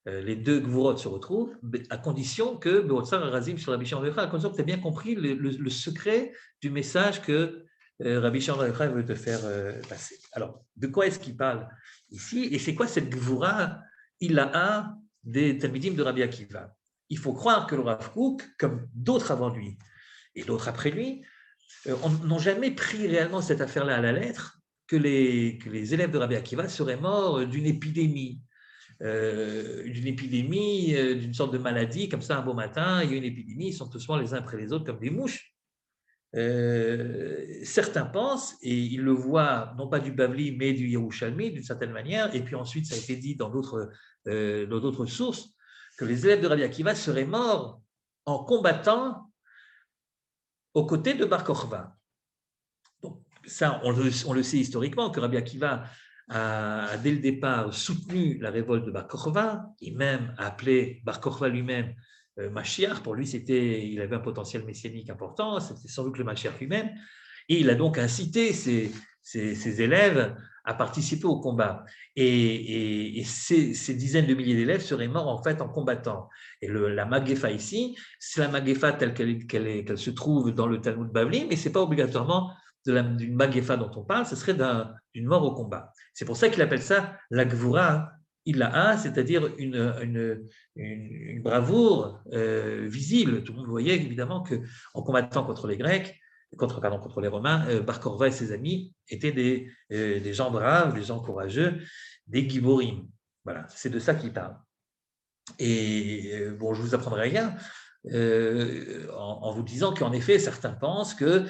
Les deux Gvurot se retrouvent, à condition que Beotsar Razim sur Rabbi Shimon Bar Yochai, à condition que tu as bien compris le secret du message que Rabbi Shimon Bar Yochai veut te faire passer. Alors, de quoi est-ce qu'il parle ici? Et c'est quoi cette Gvura Ila'a des Talmidim de Rabbi Akiva? Il faut croire que le Rav Kook, comme d'autres avant lui et d'autres après lui, n'ont jamais pris réellement cette affaire-là à la lettre, que les élèves de Rabbi Akiva seraient morts d'une épidémie. D'une sorte de maladie, comme ça un beau matin, il y a une épidémie, ils sont tous morts les uns après les autres comme des mouches. Certains pensent, et ils le voient non pas du Bavli, mais du Yerushalmi d'une certaine manière, et puis ensuite ça a été dit dans d'autres sources, que les élèves de Rabbi Akiva seraient morts en combattant aux côtés de Bar Kokhba. Donc ça, on le sait historiquement, que Rabbi Akiva a dès le départ soutenu la révolte de Bar Kokhba, et même a appelé Bar Kokhba lui-même Mashiach. Pour lui, il avait un potentiel messianique important, c'était sans doute le Mashiach lui-même, et il a donc incité ses élèves à participer au combat. Et ces dizaines de milliers d'élèves seraient morts en fait en combattant. Et la Magéfa ici, c'est la Magéfa telle qu'elle se trouve dans le Talmud Bavli, mais ce n'est pas obligatoirement d'une Magéfa dont on parle, ce serait d'une mort au combat. C'est pour ça qu'il appelle ça la Gvura Ila'a, c'est-à-dire une bravoure visible. Tout le monde voyait évidemment qu'en combattant contre les Grecs, contre les Romains, Bar Kokhba et ses amis étaient des gens braves, des gens courageux, des Giborim. Voilà, c'est de ça qu'il parle. Et bon, je ne vous apprendrai rien en vous disant qu'en effet, certains pensent que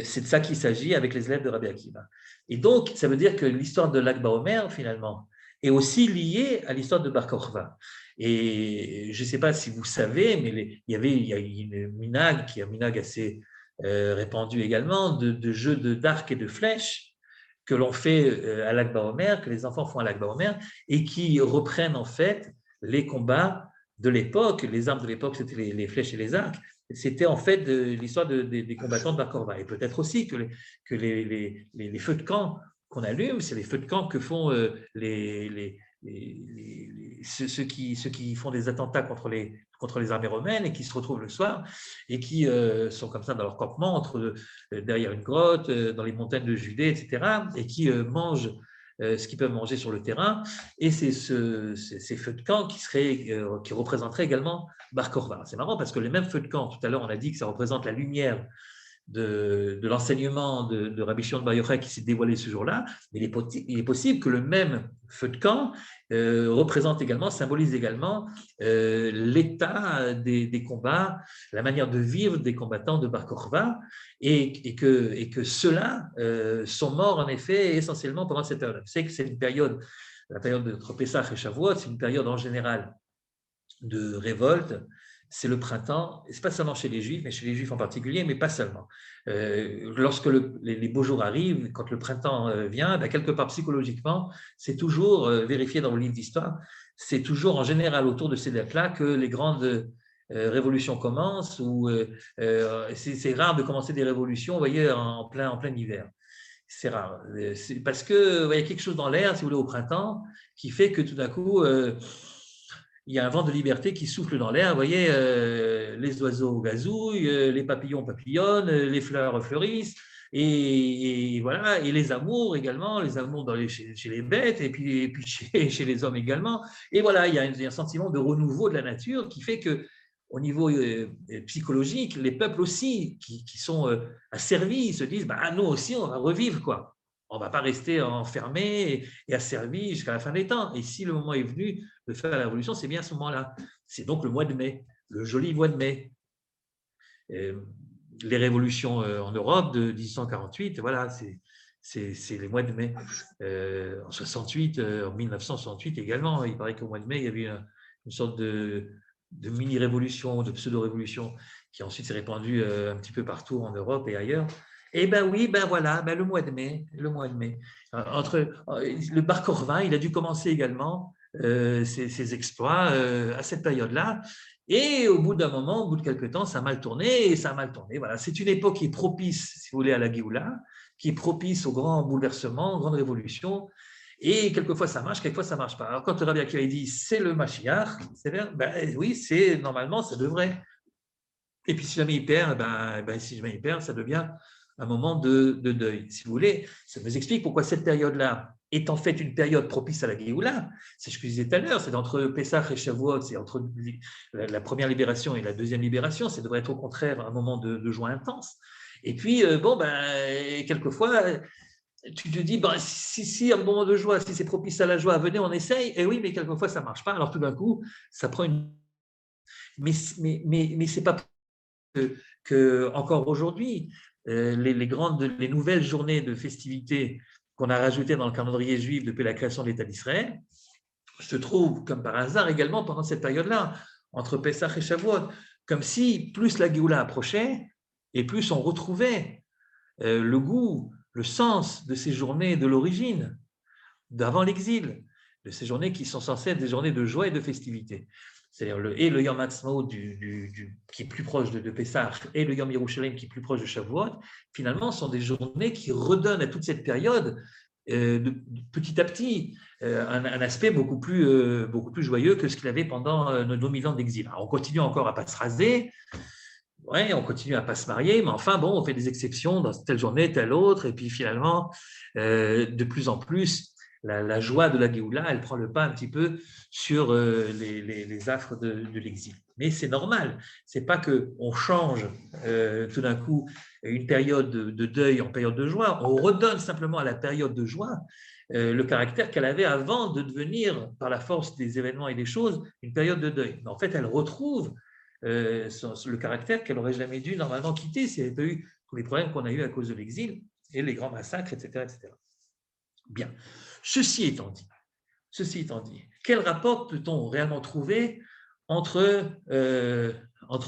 c'est de ça qu'il s'agit avec les élèves de Rabbi Akiva. Et donc, ça veut dire que l'histoire de l'Akba Omer, finalement, est aussi liée à l'histoire de Bar Kokhba. Et je ne sais pas si vous savez, mais il y a une minag, qui est un minag assez répandu également, de jeux d'arc et de flèches que l'on fait à l'Akba Omer, que les enfants font à l'Akba Omer, et qui reprennent en fait les combats de l'époque. Les armes de l'époque, c'était les flèches et les arcs. C'était en fait l'histoire des combattants de Bar Kokhba. Et peut-être aussi que les feux de camp qu'on allume, c'est les feux de camp que font ceux qui font des attentats contre les armées romaines et qui se retrouvent le soir et qui sont comme ça dans leur campement, derrière une grotte, dans les montagnes de Judée, etc., et qui mangent ce qu'ils peuvent manger sur le terrain, et c'est ces feux de camp qui représenteraient également Bar Kokhba. C'est marrant parce que les mêmes feux de camp, tout à l'heure on a dit que ça représente la lumière de l'enseignement de Rabbi Shimon Bar Yochai qui s'est dévoilé ce jour-là, mais il est possible que le même feu de camp symbolise également l'état des combats, la manière de vivre des combattants de Bar Kokhba, et que ceux-là sont morts en effet essentiellement pendant cette période. Vous savez que c'est une période, la période entre Pessah et Shavuot, c'est une période en général de révolte. C'est le printemps, et ce n'est pas seulement chez les Juifs, mais chez les Juifs en particulier, mais pas seulement. Lorsque les beaux jours arrivent, quand le printemps vient, quelque part psychologiquement, c'est toujours vérifié dans le livre d'histoire, c'est toujours en général autour de ces dates-là que les grandes révolutions commencent, c'est rare de commencer des révolutions, vous voyez, en plein hiver. C'est rare. C'est parce qu'il y a quelque chose dans l'air, si vous voulez, au printemps, qui fait que tout d'un coup, il y a un vent de liberté qui souffle dans l'air. Vous voyez, les oiseaux gazouillent, les papillons papillonnent, les fleurs fleurissent, et voilà, et les amours également, les amours chez les bêtes, et puis chez les hommes également. Et voilà, il y a un sentiment de renouveau de la nature qui fait que, au niveau psychologique, les peuples aussi qui sont asservis se disent, nous aussi, on va revivre, quoi. On ne va pas rester enfermé et asservi jusqu'à la fin des temps. Et si le moment est venu de faire la révolution, c'est bien à ce moment-là. C'est donc le mois de mai, le joli mois de mai. Les révolutions en Europe de 1848, voilà, c'est les mois de mai. En 68, en 1968 également, il paraît qu'au mois de mai, il y avait une sorte de mini-révolution, de pseudo-révolution, qui ensuite s'est répandue un petit peu partout en Europe et ailleurs. Et ben oui, ben voilà, ben le mois de mai. Le Bar Corvin, il a dû commencer également ses exploits à cette période-là. Et au bout d'un moment, au bout de quelques temps, ça a mal tourné et ça a mal tourné. Voilà, c'est une époque qui est propice, si vous voulez, à la Géoula, qui est propice aux grands bouleversements, aux grandes révolutions. Et quelquefois ça marche, quelquefois ça ne marche pas. Alors quand le Rabbi Akiva dit c'est le Mashiach, c'est vrai, ben oui, c'est normalement ça devrait. Et puis si jamais il perd, si jamais il perd, ça devient un moment de deuil. Si vous voulez, ça nous explique pourquoi cette période-là est en fait une période propice à la Géoula. C'est ce que je disais tout à l'heure, c'est entre Pessah et Shavuot, c'est entre la première libération et la deuxième libération, ça devrait être au contraire un moment de joie intense. Et puis, quelquefois, tu te dis, si un moment de joie, si c'est propice à la joie, venez, on essaye. Et oui, mais quelquefois, ça ne marche pas. Alors tout d'un coup, ça prend une... Mais ce n'est pas que encore aujourd'hui, les nouvelles journées de festivités qu'on a rajoutées dans le calendrier juif depuis la création de l'État d'Israël se trouvent, comme par hasard, également pendant cette période-là, entre Pessah et Shavuot, comme si plus la Géoula approchait et plus on retrouvait le goût, le sens de ces journées de l'origine, d'avant l'exil, de ces journées qui sont censées être des journées de joie et de festivité. C'est-à-dire le Yom Ha'atzmaut qui est plus proche de Pessah et le Yom Yerushalayim qui est plus proche de Shavuot, finalement, sont des journées qui redonnent à toute cette période, petit à petit, un aspect beaucoup plus joyeux que ce qu'il avait pendant nos 2000 ans d'exil. Alors, on continue encore à ne pas se raser, ouais, on continue à ne pas se marier, mais enfin, bon, on fait des exceptions dans telle journée, telle autre, et puis finalement, de plus en plus, la joie de la Géoula, elle prend le pas un petit peu sur les affres de l'exil. Mais c'est normal, c'est pas qu'on change tout d'un coup une période de deuil en période de joie, on redonne simplement à la période de joie le caractère qu'elle avait avant de devenir, par la force des événements et des choses, une période de deuil. Mais en fait, elle retrouve le caractère qu'elle n'aurait jamais dû normalement quitter s'il n'y avait pas eu tous les problèmes qu'on a eus à cause de l'exil et les grands massacres, etc. etc. Bien. Ceci étant dit, quel rapport peut-on réellement trouver entre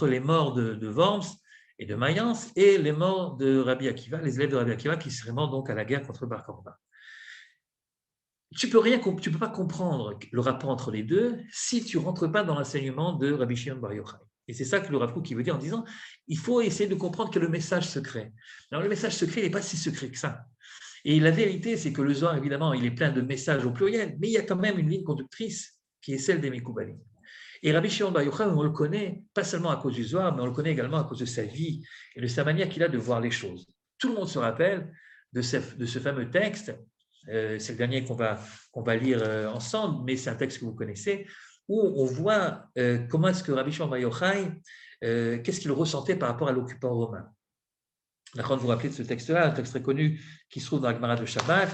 les morts de Worms et de Mayence et les morts de Rabbi Akiva, les élèves de Rabbi Akiva qui seraient morts donc à la guerre contre Bar Korba? Tu peux pas comprendre le rapport entre les deux si tu ne rentres pas dans l'enseignement de Rabbi Shimon Bar Yochai. Et c'est ça que le Rav Kook veut dire en disant il faut essayer de comprendre que le message secret. Alors le message secret n'est pas si secret que ça. Et la vérité, c'est que le Zohar, évidemment, il est plein de messages au pluriel, mais il y a quand même une ligne conductrice qui est celle des Mekoubalim. Et Rabbi Shimon Bar Yochai, on le connaît, pas seulement à cause du Zohar, mais on le connaît également à cause de sa vie et de sa manière qu'il a de voir les choses. Tout le monde se rappelle de ce fameux texte, c'est le dernier qu'on va lire ensemble, mais c'est un texte que vous connaissez, où on voit comment est-ce que Rabbi Shimon Bar Yochai, qu'est-ce qu'il ressentait par rapport à l'occupant romain. D'accord, vous vous rappelez de ce texte-là, un texte très connu qui se trouve dans la Gemara de Shabbat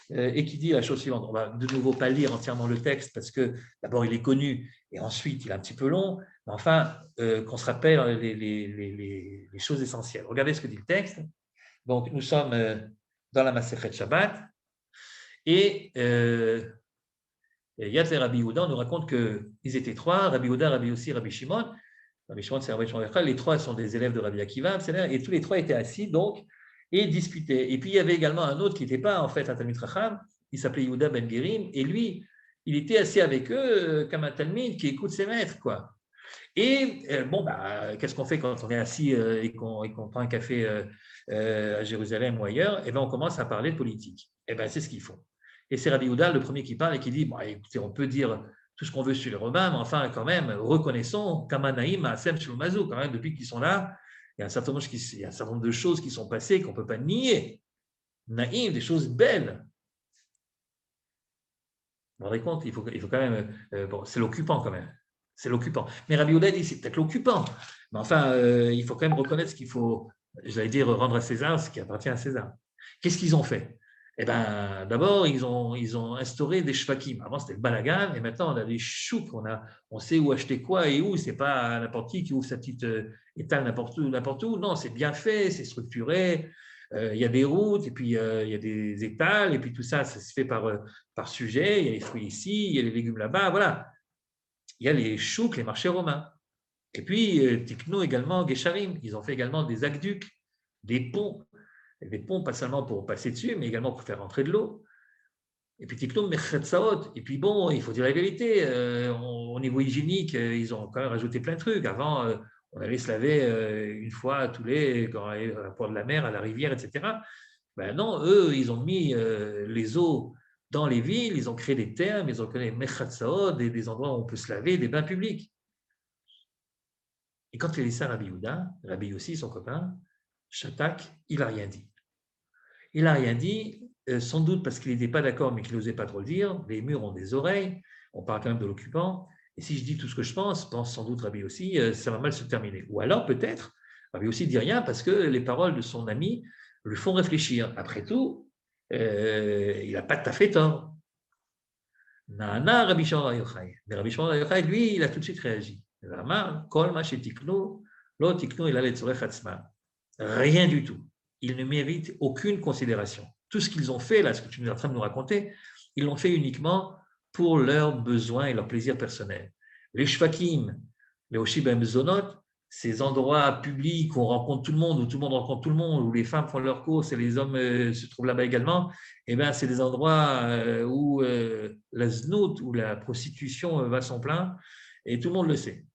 et qui dit la chose suivante. On va de nouveau pas lire entièrement le texte parce que d'abord il est connu et ensuite il est un petit peu long, mais enfin qu'on se rappelle les choses essentielles. Regardez ce que dit le texte. Donc nous sommes dans la Masechet Shabbat et Yad et Rabbi Yehuda nous raconte qu'ils étaient trois, Rabbi Yehuda, Rabbi Yossi, Rabbi Shimon. Rabbi Shimon, c'est Rabbi Shimon. Les trois sont des élèves de Rabbi Akiva, et tous les trois étaient assis donc et discutaient. Et puis il y avait également un autre qui n'était pas en fait un Talmid Chacham, il s'appelait Yehuda Ben Gerim, et lui, il était assis avec eux comme un Talmid qui écoute ses maîtres, quoi. Et qu'est-ce qu'on fait quand on est assis et qu'on prend un café à Jérusalem ou ailleurs? Eh bien, on commence à parler de politique. Eh bien, c'est ce qu'il faut. Et c'est Rabbi Yehuda, le premier qui parle et qui dit, écoutez, on peut dire tout ce qu'on veut sur les Romains, mais enfin, quand même, reconnaissons Kamanaïm, Asem, Shulmazou, quand même, depuis qu'ils sont là, il y a un certain nombre de choses qui sont passées qu'on ne peut pas nier. Naïm, des choses belles. Vous vous rendez compte, il faut quand même. C'est l'occupant quand même. C'est l'occupant. Mais Rabbi Yehuda dit, c'est peut-être l'occupant. Mais enfin, il faut quand même reconnaître ce qu'il faut, j'allais dire, rendre à César ce qui appartient à César. Qu'est-ce qu'ils ont fait? Eh bien, d'abord, ils ont instauré des shvakim. Avant, c'était le balagan, et maintenant, on a des chouks. On sait où acheter quoi et où. Ce n'est pas n'importe qui ouvre sa petite étale n'importe où. Non, c'est bien fait, c'est structuré. il y a des routes, et puis il y a des étals, et puis tout ça, ça se fait par sujet. Il y a les fruits ici, il y a les légumes là-bas, voilà. Il y a les chouks, les marchés romains. Et puis, Tikno également, Gesharim, ils ont fait également des aqueducs, des ponts. Et des ponts, pas seulement pour passer dessus, mais également pour faire rentrer de l'eau. Et puis, Tikno, Mechetzaot. Et puis, bon, il faut dire la vérité, au niveau hygiénique, ils ont quand même rajouté plein de trucs. Avant, on allait se laver une fois tous les, quand on allait à la port de la mer, à la rivière, etc. Ben non, eux, ils ont mis les eaux dans les villes, ils ont créé des termes, ils ont créé Mechetzaot, des endroits où on peut se laver, des bains publics. Et quand il a dit ça à Rabbi Yehuda, Rabbi aussi, son copain, Shatak, il n'a rien dit. Il n'a rien dit, sans doute parce qu'il n'était pas d'accord, mais qu'il n'osait pas trop le dire. Les murs ont des oreilles, on parle quand même de l'occupant. Et si je dis tout ce que je pense sans doute Rabbi aussi, ça va mal se terminer. Ou alors peut-être, Rabbi aussi ne dit rien parce que les paroles de son ami lui font réfléchir. Après tout, il n'a pas tout à fait tort. Nana Rabbi Shimon Bar Yochai. Mais Rabbi Shimon Bar Yochai, lui, il a tout de suite réagi. Rien du tout. Ils ne méritent aucune considération. Tout ce qu'ils ont fait, là, ce que tu es en train de nous raconter, ils l'ont fait uniquement pour leurs besoins et leurs plaisirs personnels. Les shvakim, les oshibem zonot, ces endroits publics où on rencontre tout le monde, où tout le monde rencontre tout le monde, où les femmes font leurs courses et les hommes se trouvent là-bas également, eh bien, c'est des endroits où la znout, où la prostitution va son plein, et tout le monde le sait.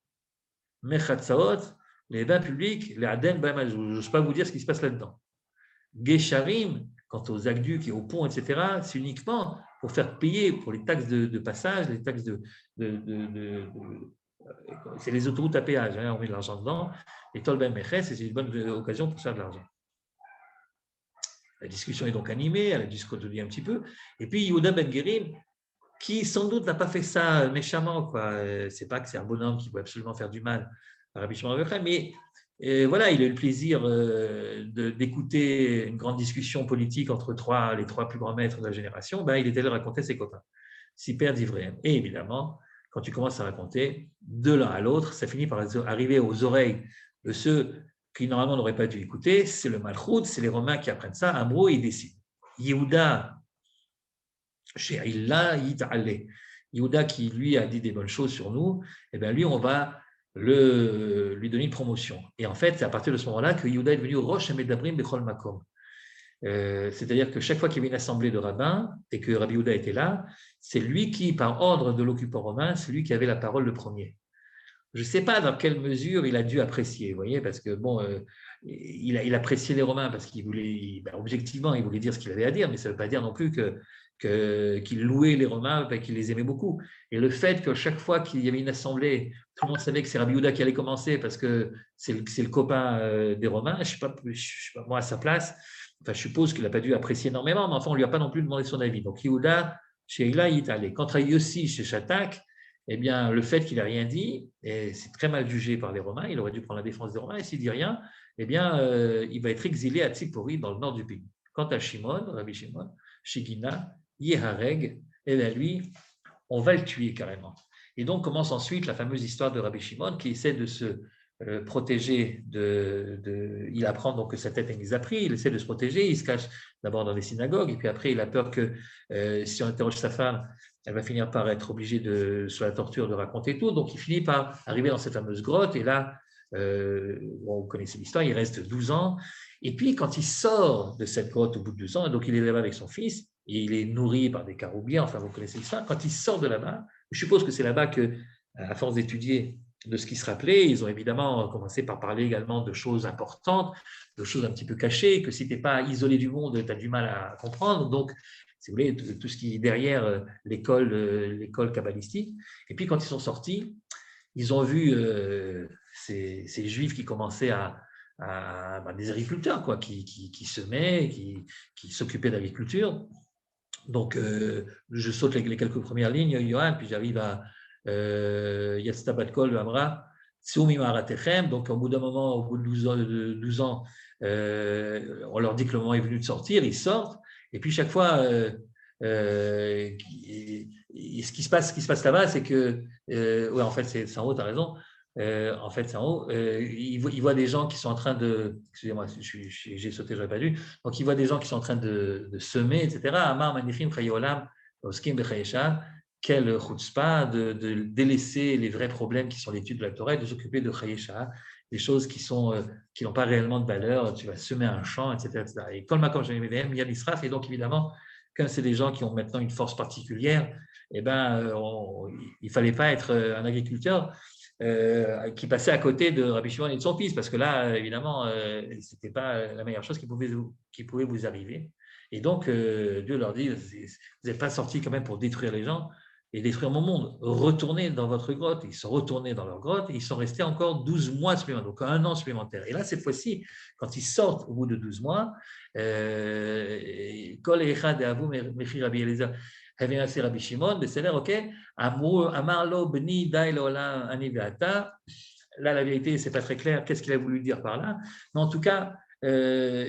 Mechatzaot, les bains publics, les Aden, je ne sais pas vous dire ce qui se passe là-dedans. Gesharim, quant aux aqueducs et aux ponts, etc., c'est uniquement pour faire payer pour les taxes de passage, les taxes c'est les autoroutes à péage, hein, on met de l'argent dedans. Les tol ben meches, c'est une bonne occasion pour faire de l'argent. La discussion est donc animée, elle a discuté un petit peu. Et puis Yehuda ben Gerim, qui sans doute n'a pas fait ça méchamment, quoi. C'est pas que c'est un bonhomme qui veut absolument faire du mal à Rabbi Shimon Bar Yochai, mais voilà, il a eu le plaisir d'écouter une grande discussion politique entre les trois plus grands maîtres de la génération. Ben, il était allé raconter à ses copains. Super d'Ivréem. Et évidemment, quand tu commences à raconter de l'un à l'autre, ça finit par arriver aux oreilles de ceux qui normalement n'auraient pas dû écouter. C'est le Malchut, c'est les Romains qui apprennent ça. Un mot, ils décident. Yehuda, Yehuda qui lui a dit des bonnes choses sur nous, et bien lui, on va lui donner une promotion. Et en fait, c'est à partir de ce moment-là que Yehuda est devenu Rosh Hamedabrim Bechol Makom. C'est-à-dire que chaque fois qu'il y avait une assemblée de rabbins et que Rabbi Yehuda était là, c'est lui qui, par ordre de l'occupant romain, c'est lui qui avait la parole le premier. Je ne sais pas dans quelle mesure il a dû apprécier, vous voyez, parce que bon, il appréciait les Romains parce qu'il voulait, objectivement, il voulait dire ce qu'il avait à dire, mais ça ne veut pas dire non plus qu'il louait les Romains, qu'il les aimait beaucoup. Et le fait que chaque fois qu'il y avait une assemblée, tout le monde savait que c'est Rabbi Yehuda qui allait commencer parce que c'est le copain des Romains, je ne sais pas, moi à sa place, enfin, je suppose qu'il n'a pas dû apprécier énormément, mais enfin, on ne lui a pas non plus demandé son avis. Donc Yehuda, chez Hila, il est allé. Quant à Yossi, chez Shatak, eh bien, le fait qu'il n'a rien dit, et c'est très mal jugé par les Romains, il aurait dû prendre la défense des Romains, et s'il ne dit rien, eh bien, il va être exilé à Tzipori, dans le nord du pays. Quant à Shimon, Rabbi Shimon, Shigina, Yehareg, eh bien, lui, on va le tuer carrément. Et donc commence ensuite la fameuse histoire de Rabbi Shimon qui essaie de se protéger il apprend donc que sa tête est mise à prix, il essaie de se protéger, il se cache d'abord dans les synagogues, et puis après il a peur que si on interroge sa femme, elle va finir par être obligée sous la torture de raconter tout, donc il finit par arriver dans cette fameuse grotte, et là, vous connaissez l'histoire, il reste 12 ans, et puis quand il sort de cette grotte au bout de 12 ans, donc il est là-bas avec son fils, et il est nourri par des caroubiers, enfin vous connaissez l'histoire, quand il sort de là-bas, je suppose que c'est là-bas que, à force d'étudier de ce qui se rappelait, ils ont évidemment commencé par parler également de choses importantes, de choses un petit peu cachées, que si tu n'es pas isolé du monde, tu as du mal à comprendre. Donc, si vous voulez, tout ce qui est derrière l'école kabbalistique. Et puis, quand ils sont sortis, ils ont vu ces juifs qui commençaient des agriculteurs, quoi, qui semaient, qui s'occupaient d'agriculture. Donc, je saute les quelques premières lignes, Johan, puis j'arrive à Yatztabatkol Amra, Tsoumi Maratechem. Donc, au bout d'un moment, au bout de 12 ans, on leur dit que le moment est venu de sortir, ils sortent, et puis chaque fois, ce qui se passe là-bas, c'est que, ouais, en fait, c'est en haut, tu as raison, en fait, c'est en haut. Il voit des gens qui sont en train de. Excusez-moi, j'ai sauté, j'aurais pas dû. Donc, il voit des gens qui sont en train de semer, etc. Amar Manichim Chayolam, Oskim Bechayesha. Quel chutzpah de délaisser les vrais problèmes qui sont l'étude de la Torah et de s'occuper de Chayesha, des choses qui n'ont pas réellement de valeur. Tu vas semer un champ, etc. etc. Et Kol Makom Shenem Miyad Israf. Et donc, évidemment, comme c'est des gens qui ont maintenant une force particulière, eh ben, il ne fallait pas être un agriculteur qui passait à côté de Rabbi Shimon et de son fils, parce que là, évidemment, ce n'était pas la meilleure chose qui pouvait vous arriver. Et donc, Dieu leur dit, vous n'êtes pas sortis quand même pour détruire les gens et détruire mon monde. Retournez dans votre grotte. Ils sont retournés dans leur grotte et ils sont restés encore 12 mois supplémentaires, donc un an supplémentaire. Et là, cette fois-ci, quand ils sortent au bout de 12 mois, Kol Echad et Avou Mechi Rabbi Eliezer, Rabbi Shimon, ok, Amarlo Bni Dai Lola Ani Veata. Là, la vérité, c'est pas très clair. Qu'est-ce qu'il a voulu dire par là? Mais en tout cas, le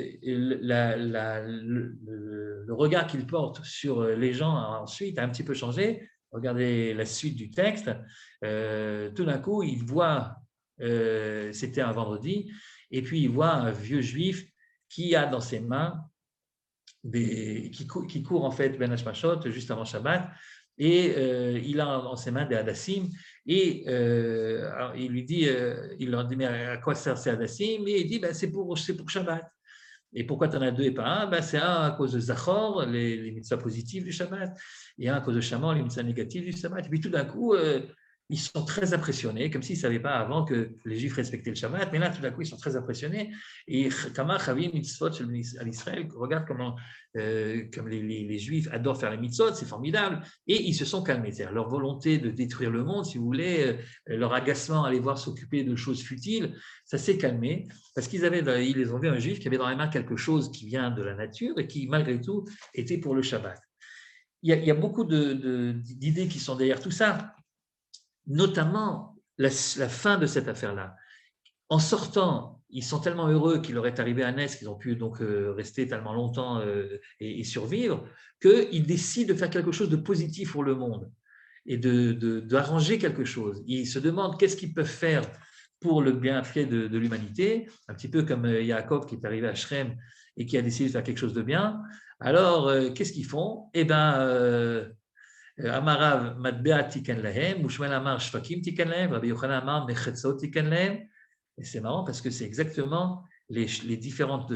regard qu'il porte sur les gens ensuite a un petit peu changé. Regardez la suite du texte. Tout d'un coup, il voit, c'était un vendredi, et puis il voit un vieux juif qui a dans ses mains qui court en fait Ben Hashmashot juste avant Shabbat, et il a dans ses mains des hadassim, et alors il lui dit, il leur dit mais à quoi sert ces hadassim? Et il dit c'est pour Shabbat. Et pourquoi tu en as deux et pas un? C'est un à cause de Zachor, les mitzvahs positifs du Shabbat, et un à cause de Shamor, les mitzvahs négatifs du Shabbat. Et puis tout d'un coup, ils sont très impressionnés, comme s'ils ne savaient pas avant que les Juifs respectaient le Shabbat, mais là, tout d'un coup, ils sont très impressionnés. Et Kama Chavim Mitzvot à l'Israël, regarde comment comme les Juifs adorent faire les mitzvot, c'est formidable. Et ils se sont calmés. C'est-à-dire leur volonté de détruire le monde, si vous voulez, leur agacement à les voir s'occuper de choses futiles, ça s'est calmé parce ils les ont vu un Juif qui avait dans les mains quelque chose qui vient de la nature et qui, malgré tout, était pour le Shabbat. Il y a beaucoup d'idées qui sont derrière tout ça, notamment la fin de cette affaire-là. En sortant, ils sont tellement heureux qu'il leur est arrivé un Nes, qu'ils ont pu donc rester tellement longtemps et survivre, qu'ils décident de faire quelque chose de positif pour le monde et d'arranger quelque chose. Ils se demandent qu'est-ce qu'ils peuvent faire pour le bienfait de l'humanité, un petit peu comme Yaakov qui est arrivé à Shrem et qui a décidé de faire quelque chose de bien. Alors, qu'est-ce qu'ils font? Eh bien, Amarav Matbea Tiken Lahem, Mushmael Amar Shvakim Tiken Lahem, Rabbi Yochanan Amar Mechetzot Tiken Lahem. Et c'est marrant parce que c'est exactement les différentes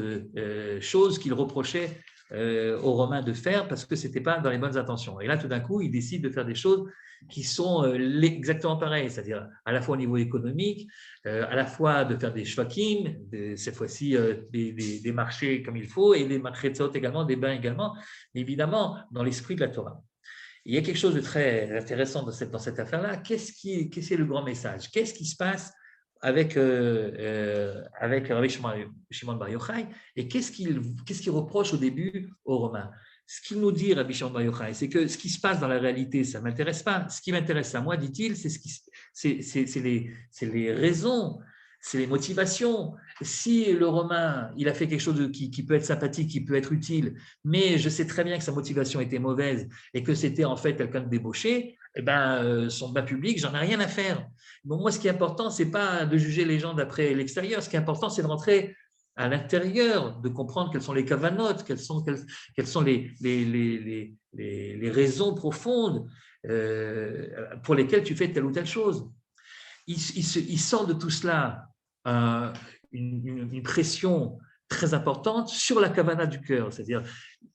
choses qu'il reprochait aux Romains de faire parce que ce n'était pas dans les bonnes intentions. Et là, tout d'un coup, ils décident de faire des choses qui sont exactement pareilles, c'est-à-dire à la fois au niveau économique, à la fois de faire des shvakim, cette fois-ci des marchés comme il faut, et des marchetzot également, des bains également, évidemment dans l'esprit de la Torah. Il y a quelque chose de très intéressant dans cette affaire-là. Qu'est-ce qui est le grand message? Qu'est-ce qui se passe avec Rabbi Shimon Bar Yochai, et qu'est-ce qu'il reproche au début aux Romains? Ce qu'il nous dit, Rabbi Shimon Bar Yochai, c'est que ce qui se passe dans la réalité, ça ne m'intéresse pas. Ce qui m'intéresse à moi, dit-il, c'est les raisons, c'est les motivations. Si le Romain, il a fait quelque chose qui peut être sympathique, qui peut être utile, mais je sais très bien que sa motivation était mauvaise et que c'était en fait quelqu'un de débauché, eh ben, son bain public, j'en ai rien à faire. Bon, moi, ce qui est important, ce n'est pas de juger les gens d'après l'extérieur. Ce qui est important, c'est de rentrer à l'intérieur, de comprendre quelles sont les kavanotes, quelles sont les raisons profondes pour lesquelles tu fais telle ou telle chose. Il sort de tout cela une pression très importante sur la kavana du cœur. C'est-à-dire,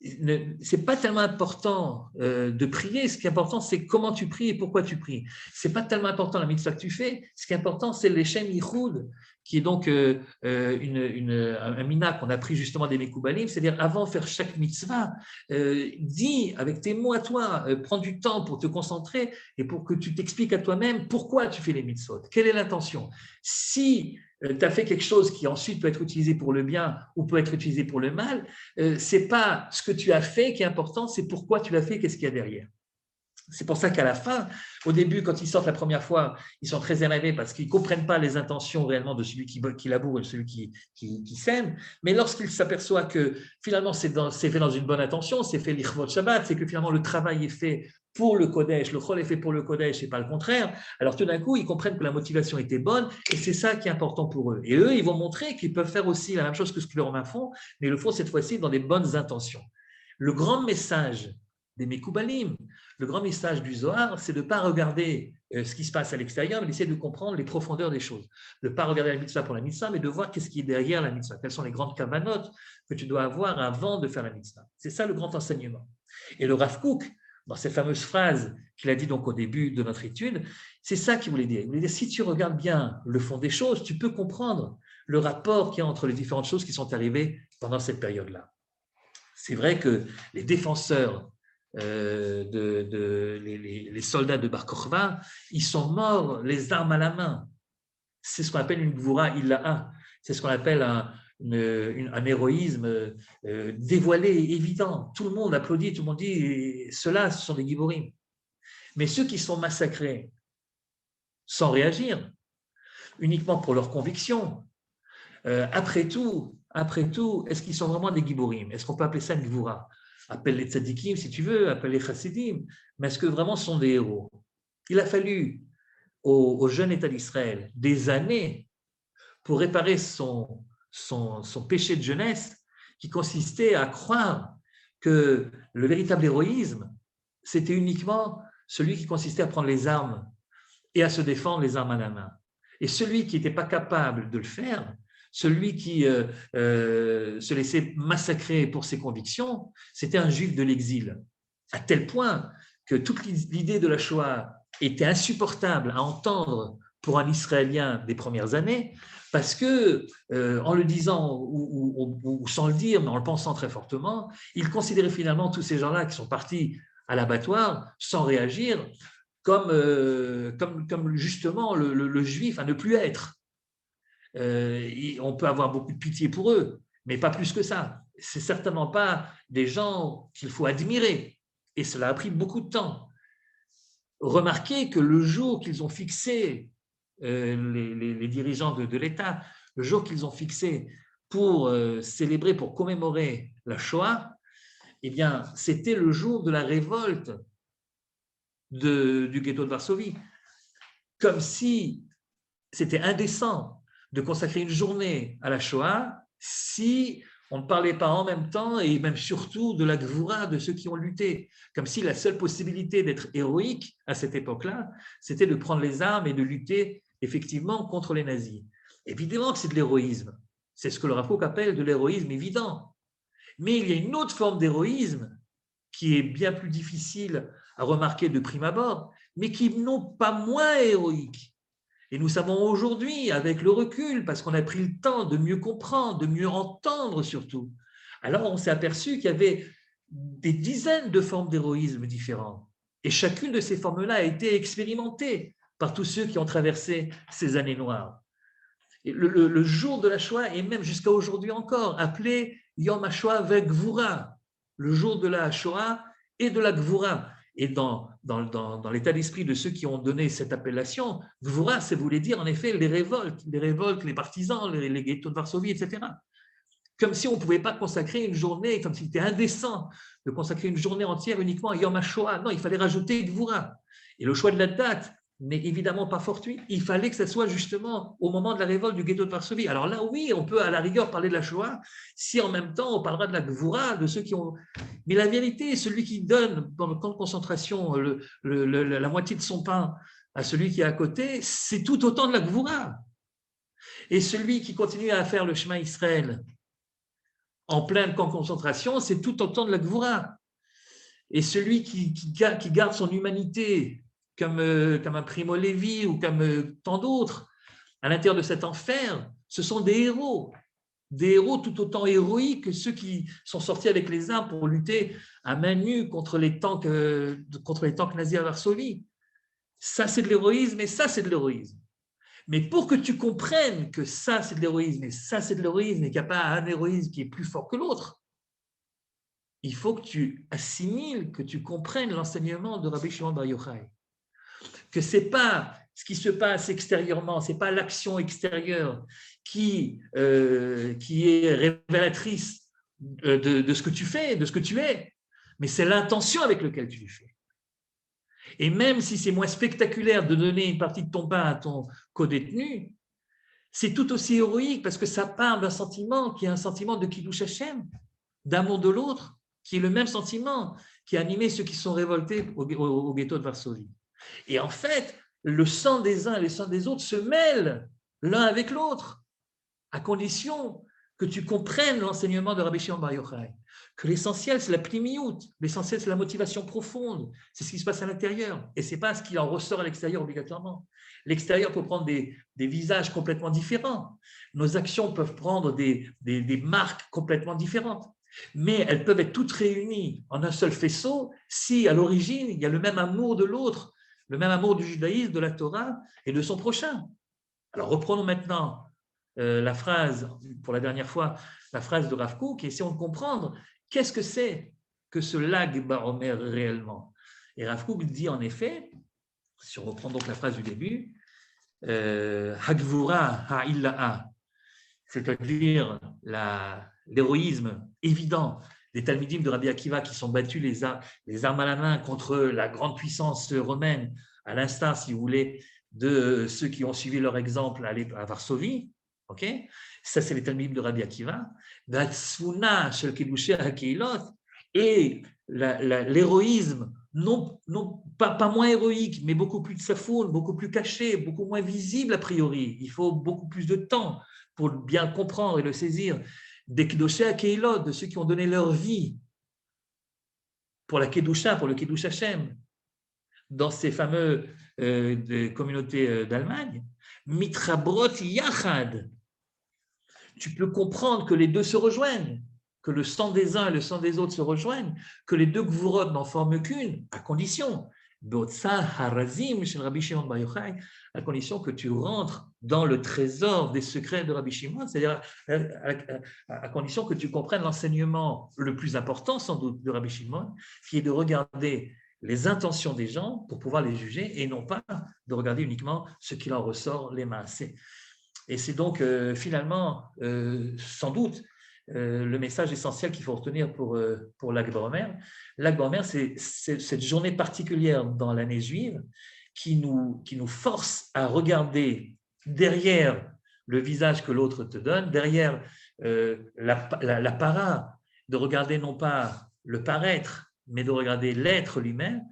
ce n'est pas tellement important de prier, ce qui est important, c'est comment tu pries et pourquoi tu pries. Ce n'est pas tellement important la mitzvah que tu fais, ce qui est important, c'est l'Eshem Yichud, qui est donc un mina qu'on a pris justement des Mekoubalim, c'est-à-dire avant de faire chaque mitzvah, dis avec tes mots à toi, prends du temps pour te concentrer et pour que tu t'expliques à toi-même pourquoi tu fais les mitzvot, quelle est l'intention. Si tu as fait quelque chose qui ensuite peut être utilisé pour le bien ou peut être utilisé pour le mal, ce n'est pas ce que tu as fait qui est important, c'est pourquoi tu l'as fait, qu'est-ce qu'il y a derrière. C'est pour ça qu'à la fin, au début, quand ils sortent la première fois, ils sont très énervés parce qu'ils ne comprennent pas les intentions réellement de celui qui laboure et de celui qui sème. Mais lorsqu'ils s'aperçoivent que finalement c'est fait dans une bonne intention, c'est fait l'Ichvot Shabbat, c'est que finalement le travail est fait pour le Kodesh, le Chol est fait pour le Kodesh et pas le contraire, alors tout d'un coup, ils comprennent que la motivation était bonne et c'est ça qui est important pour eux. Et eux, ils vont montrer qu'ils peuvent faire aussi la même chose que ce que leurs mains font, mais ils le font cette fois-ci dans des bonnes intentions. Le grand message des Mekoubalim, le grand message du Zohar, c'est de ne pas regarder ce qui se passe à l'extérieur, mais d'essayer de comprendre les profondeurs des choses. De ne pas regarder la mitzvah pour la mitzvah, mais de voir qu'est-ce qui est derrière la mitzvah. Quelles sont les grandes kavanotes que tu dois avoir avant de faire la mitzvah. C'est ça le grand enseignement. Et le Rav Kook, dans cette fameuse phrase qu'il a dit donc au début de notre étude, c'est ça qu'il voulait dire. Il voulait dire, si tu regardes bien le fond des choses, tu peux comprendre le rapport qu'il y a entre les différentes choses qui sont arrivées pendant cette période-là. C'est vrai que les défenseurs les soldats de Bar Kokhba, ils sont morts les armes à la main. C'est ce qu'on appelle une gvoura illaha. C'est ce qu'on appelle un héroïsme dévoilé, évident. Tout le monde applaudit, tout le monde dit ceux-là, ce sont des giborim. Mais ceux qui sont massacrés sans réagir, uniquement pour leur conviction, après tout, est-ce qu'ils sont vraiment des giborim? Est-ce qu'on peut appeler ça une gvoura? Appelle les tzadikim si tu veux, appelle les chassidim, mais est-ce que vraiment ce sont des héros? Il a fallu au jeune État d'Israël des années pour réparer son péché de jeunesse qui consistait à croire que le véritable héroïsme, c'était uniquement celui qui consistait à prendre les armes et à se défendre les armes à la main. Et celui qui n'était pas capable de le faire, celui qui se laissait massacrer pour ses convictions, c'était un juif de l'exil, à tel point que toute l'idée de la Shoah était insupportable à entendre pour un Israélien des premières années, parce que, en le disant ou sans le dire, mais en le pensant très fortement, il considérait finalement tous ces gens-là qui sont partis à l'abattoir sans réagir comme justement le juif à ne plus être. On peut avoir beaucoup de pitié pour eux, mais pas plus que ça. C'est certainement pas des gens qu'il faut admirer. Et cela a pris beaucoup de temps. Remarquez que le jour qu'ils ont fixé, les dirigeants de l'État, le jour qu'ils ont fixé pour célébrer, pour commémorer la Shoah, eh bien, c'était le jour de la révolte du ghetto de Varsovie. Comme si c'était indécent de consacrer une journée à la Shoah si on ne parlait pas en même temps et même surtout de la gvoura de ceux qui ont lutté. Comme si la seule possibilité d'être héroïque à cette époque-là, c'était de prendre les armes et de lutter effectivement contre les nazis. Évidemment que c'est de l'héroïsme. C'est ce que le Rav Kook appelle de l'héroïsme évident. Mais il y a une autre forme d'héroïsme qui est bien plus difficile à remarquer de prime abord, mais qui n'est pas moins héroïque. Et nous savons aujourd'hui, avec le recul, parce qu'on a pris le temps de mieux comprendre, de mieux entendre surtout, alors on s'est aperçu qu'il y avait des dizaines de formes d'héroïsme différentes. Et chacune de ces formes-là a été expérimentée par tous ceux qui ont traversé ces années noires. Et le jour de la Shoah, et même jusqu'à aujourd'hui encore, appelé Yom HaShoah ve'Gvura, le jour de la Shoah et de la Gvura. Et dans l'état d'esprit de ceux qui ont donné cette appellation, Gvura, ça voulait dire en effet les révoltes, les partisans, les ghettos de Varsovie, etc. Comme si on ne pouvait pas consacrer une journée, comme s'il était indécent de consacrer une journée entière uniquement à Yom HaShoah. Non, il fallait rajouter Gvura. Et le choix de la date n'est évidemment pas fortuit. Il fallait que ça soit justement au moment de la révolte du ghetto de Varsovie. Alors là, oui, on peut à la rigueur parler de la Shoah, si en même temps on parlera de la Gvura, de ceux qui ont... Mais la vérité, celui qui donne dans le camp de concentration la moitié de son pain à celui qui est à côté, c'est tout autant de la Gvura. Et celui qui continue à faire le chemin Israël en plein camp de concentration, c'est tout autant de la Gvura. Et celui qui garde son humanité comme un Primo Levi ou comme tant d'autres, à l'intérieur de cet enfer, ce sont des héros tout autant héroïques que ceux qui sont sortis avec les armes pour lutter à main nue contre les tanks nazis à Varsovie. Ça, c'est de l'héroïsme et ça, c'est de l'héroïsme. Mais pour que tu comprennes que ça, c'est de l'héroïsme et ça, c'est de l'héroïsme et qu'il n'y a pas un héroïsme qui est plus fort que l'autre, il faut que tu assimiles, que tu comprennes l'enseignement de Rabbi Shimon Bar Yochai. Que ce n'est pas ce qui se passe extérieurement, ce n'est pas l'action extérieure qui est révélatrice de ce que tu fais, de ce que tu es, mais c'est l'intention avec laquelle tu le fais. Et même si c'est moins spectaculaire de donner une partie de ton pain à ton co-détenu, c'est tout aussi héroïque parce que ça part d'un sentiment qui est un sentiment de Kiddush Hashem, d'amour de l'autre, qui est le même sentiment qui a animé ceux qui sont révoltés au ghetto de Varsovie. Et en fait, le sang des uns et le sang des autres se mêlent l'un avec l'autre, à condition que tu comprennes l'enseignement de Rabbi Shimon Bar Yochai, que l'essentiel, c'est la pnimiout, l'essentiel, c'est la motivation profonde, c'est ce qui se passe à l'intérieur, et ce n'est pas ce qui en ressort à l'extérieur obligatoirement. L'extérieur peut prendre des visages complètement différents, nos actions peuvent prendre des marques complètement différentes, mais elles peuvent être toutes réunies en un seul faisceau si, à l'origine, il y a le même amour de l'autre, le même amour du judaïsme, de la Torah et de son prochain. Alors reprenons maintenant la phrase, pour la dernière fois, la phrase de Rav Kook, et essayons de comprendre qu'est-ce que c'est que ce Lag Baomer réellement. Et Rav Kook dit en effet, si on reprend donc la phrase du début, Hagvura Ha'illa'a, c'est-à-dire l'héroïsme évident des Talmidim de Rabbi Akiva qui sont battus les armes à la main contre la grande puissance romaine, à l'instar, si vous voulez, de ceux qui ont suivi leur exemple à Varsovie. Okay, ça, c'est les Talmidim de Rabbi Akiva. Et l'héroïsme, non pas moins héroïque, mais beaucoup plus tsafoun, beaucoup plus caché, beaucoup moins visible a priori. Il faut beaucoup plus de temps pour bien comprendre et le saisir. Des Kedoshé à Keilot, de ceux qui ont donné leur vie pour la Kedusha, pour le Kedush Hashem, dans ces fameuses communautés d'Allemagne. Mitrabrot Yachad. Tu peux comprendre que les deux se rejoignent, que le sang des uns et le sang des autres se rejoignent, que les deux gvurot n'en forment qu'une, à condition, à condition que tu rentres dans le trésor des secrets de Rabbi Shimon, c'est-à-dire à condition que tu comprennes l'enseignement le plus important sans doute de Rabbi Shimon, qui est de regarder les intentions des gens pour pouvoir les juger et non pas de regarder uniquement ce qu'il en ressort, les maasés. Et c'est donc finalement, sans doute, le message essentiel qu'il faut retenir pour Lag Baomer. Lag Baomer, c'est cette journée particulière dans l'année juive qui nous force à regarder derrière le visage que l'autre te donne, derrière la para, de regarder non pas le paraître, mais de regarder l'être lui-même,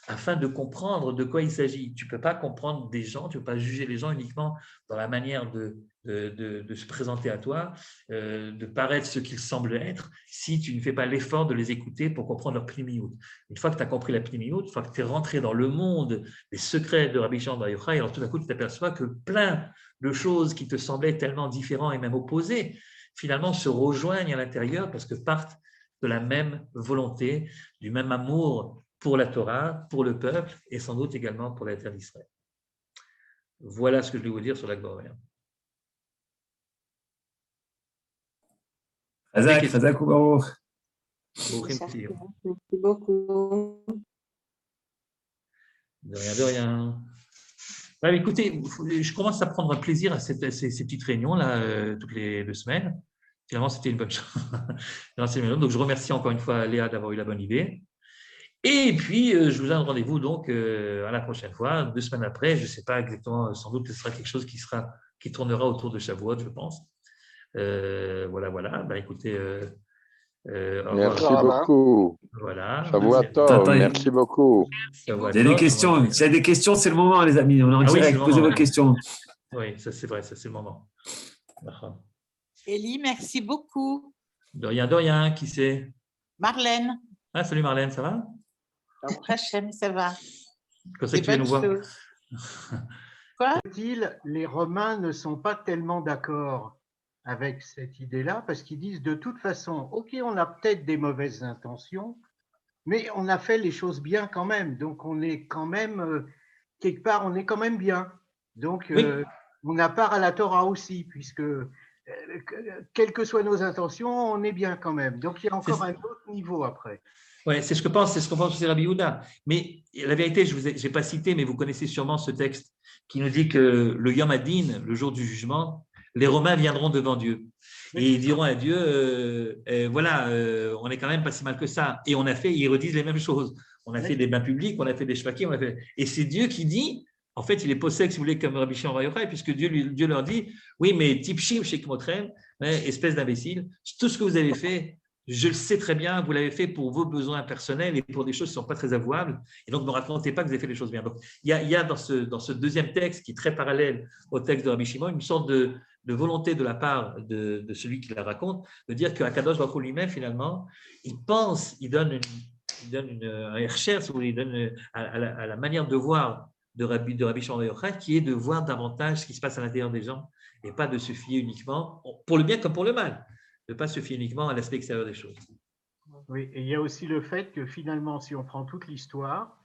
afin de comprendre de quoi il s'agit. Tu ne peux pas comprendre des gens, tu ne peux pas juger les gens uniquement dans la manière de se présenter à toi, de paraître ce qu'ils semblent être, si tu ne fais pas l'effort de les écouter pour comprendre leur pnimiout. Une fois que tu as compris la pnimiout, une fois que tu es rentré dans le monde des secrets de Rabbi Shimon Bar Yochai, alors tout d'un coup, tu t'aperçois que plein de choses qui te semblaient tellement différentes et même opposées, finalement se rejoignent à l'intérieur parce que partent de la même volonté, du même amour pour la Torah, pour le peuple et sans doute également pour la terre d'Israël. Voilà ce que je vais vous dire sur Lag Baomer. Chazak ou Baruch. Merci beaucoup. De rien, de rien. Ouais, écoutez, je commence à prendre un plaisir à ces petites réunions-là, toutes les 2 semaines. Finalement, c'était une bonne chose. Donc, je remercie encore une fois Léa d'avoir eu la bonne idée. Et puis, je vous donne rendez-vous donc à la prochaine fois, 2 semaines après. Je ne sais pas exactement, sans doute que ce sera quelque chose qui tournera autour de Shavuot, je pense. Voilà. Ben, écoutez, merci beaucoup. Voilà. Shavuot, merci beaucoup. Il y a des questions. S'il y a des questions, c'est le moment, les amis. On est en direct. Posez vos questions. Oui, ça c'est vrai, ça c'est le moment. Élie, merci beaucoup. De rien. Qui c'est? Marlène. Ah, salut Marlène, ça va? Hachem, ça va. Quand c'est que tu viens nous voir? Quoi? Les Romains ne sont pas tellement d'accord avec cette idée-là parce qu'ils disent de toute façon, ok, on a peut-être des mauvaises intentions, mais on a fait les choses bien quand même. Donc on est quand même, quelque part, on est quand même bien. Donc oui. on a part à la Torah aussi, puisque quelles que soient nos intentions, on est bien quand même. Donc, il y a encore un autre niveau après. Oui, c'est ce que pense aussi Rabbi Yehuda. Mais la vérité, je n'ai pas cité, mais vous connaissez sûrement ce texte qui nous dit que le Yom Hadin, le jour du jugement, les Romains viendront devant Dieu. Et ils diront à Dieu, voilà, on n'est quand même pas si mal que ça. Et ils redisent les mêmes choses. On a fait des bains publics, on a fait des shvakim, et c'est Dieu qui dit, en fait, il est possède, si vous voulez, comme Rabbi Shimon Bar Yochai, puisque Dieu leur dit, oui, mais tipshim shekmotrem, espèce d'imbécile, tout ce que vous avez fait, je le sais très bien, vous l'avez fait pour vos besoins personnels et pour des choses qui ne sont pas très avouables. Et donc, ne me racontez pas que vous avez fait les choses bien. Donc, il y a dans ce deuxième texte, qui est très parallèle au texte de Rabbi Shimon, une sorte de volonté de la part de celui qui la raconte, de dire qu'Akadosh Baruch Hu lui-même, finalement, il donne un ercher, si vous voulez, il donne à la manière de voir de Rabbi Shimon Bar Yochai, qui est de voir davantage ce qui se passe à l'intérieur des gens et pas de se fier uniquement, pour le bien comme pour le mal, de ne pas se fier uniquement à l'aspect extérieur des choses. Oui, et il y a aussi le fait que finalement, si on prend toute l'histoire,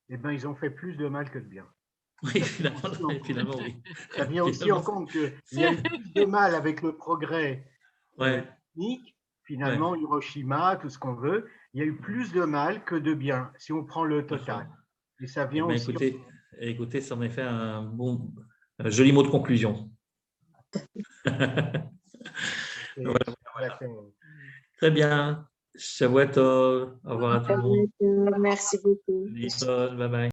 eh ben, ils ont fait plus de mal que de bien. Oui, finalement, oui. Ça vient aussi en compte qu'il y a eu plus de mal avec le progrès technique, finalement, Hiroshima, tout ce qu'on veut, il y a eu plus de mal que de bien, si on prend le total. Et ça vient aussi… Écoutez, ça en est fait un joli mot de conclusion. Voilà. Très bien. Shavuot Tov. Au revoir à tout le monde. Merci beaucoup. Bye bye.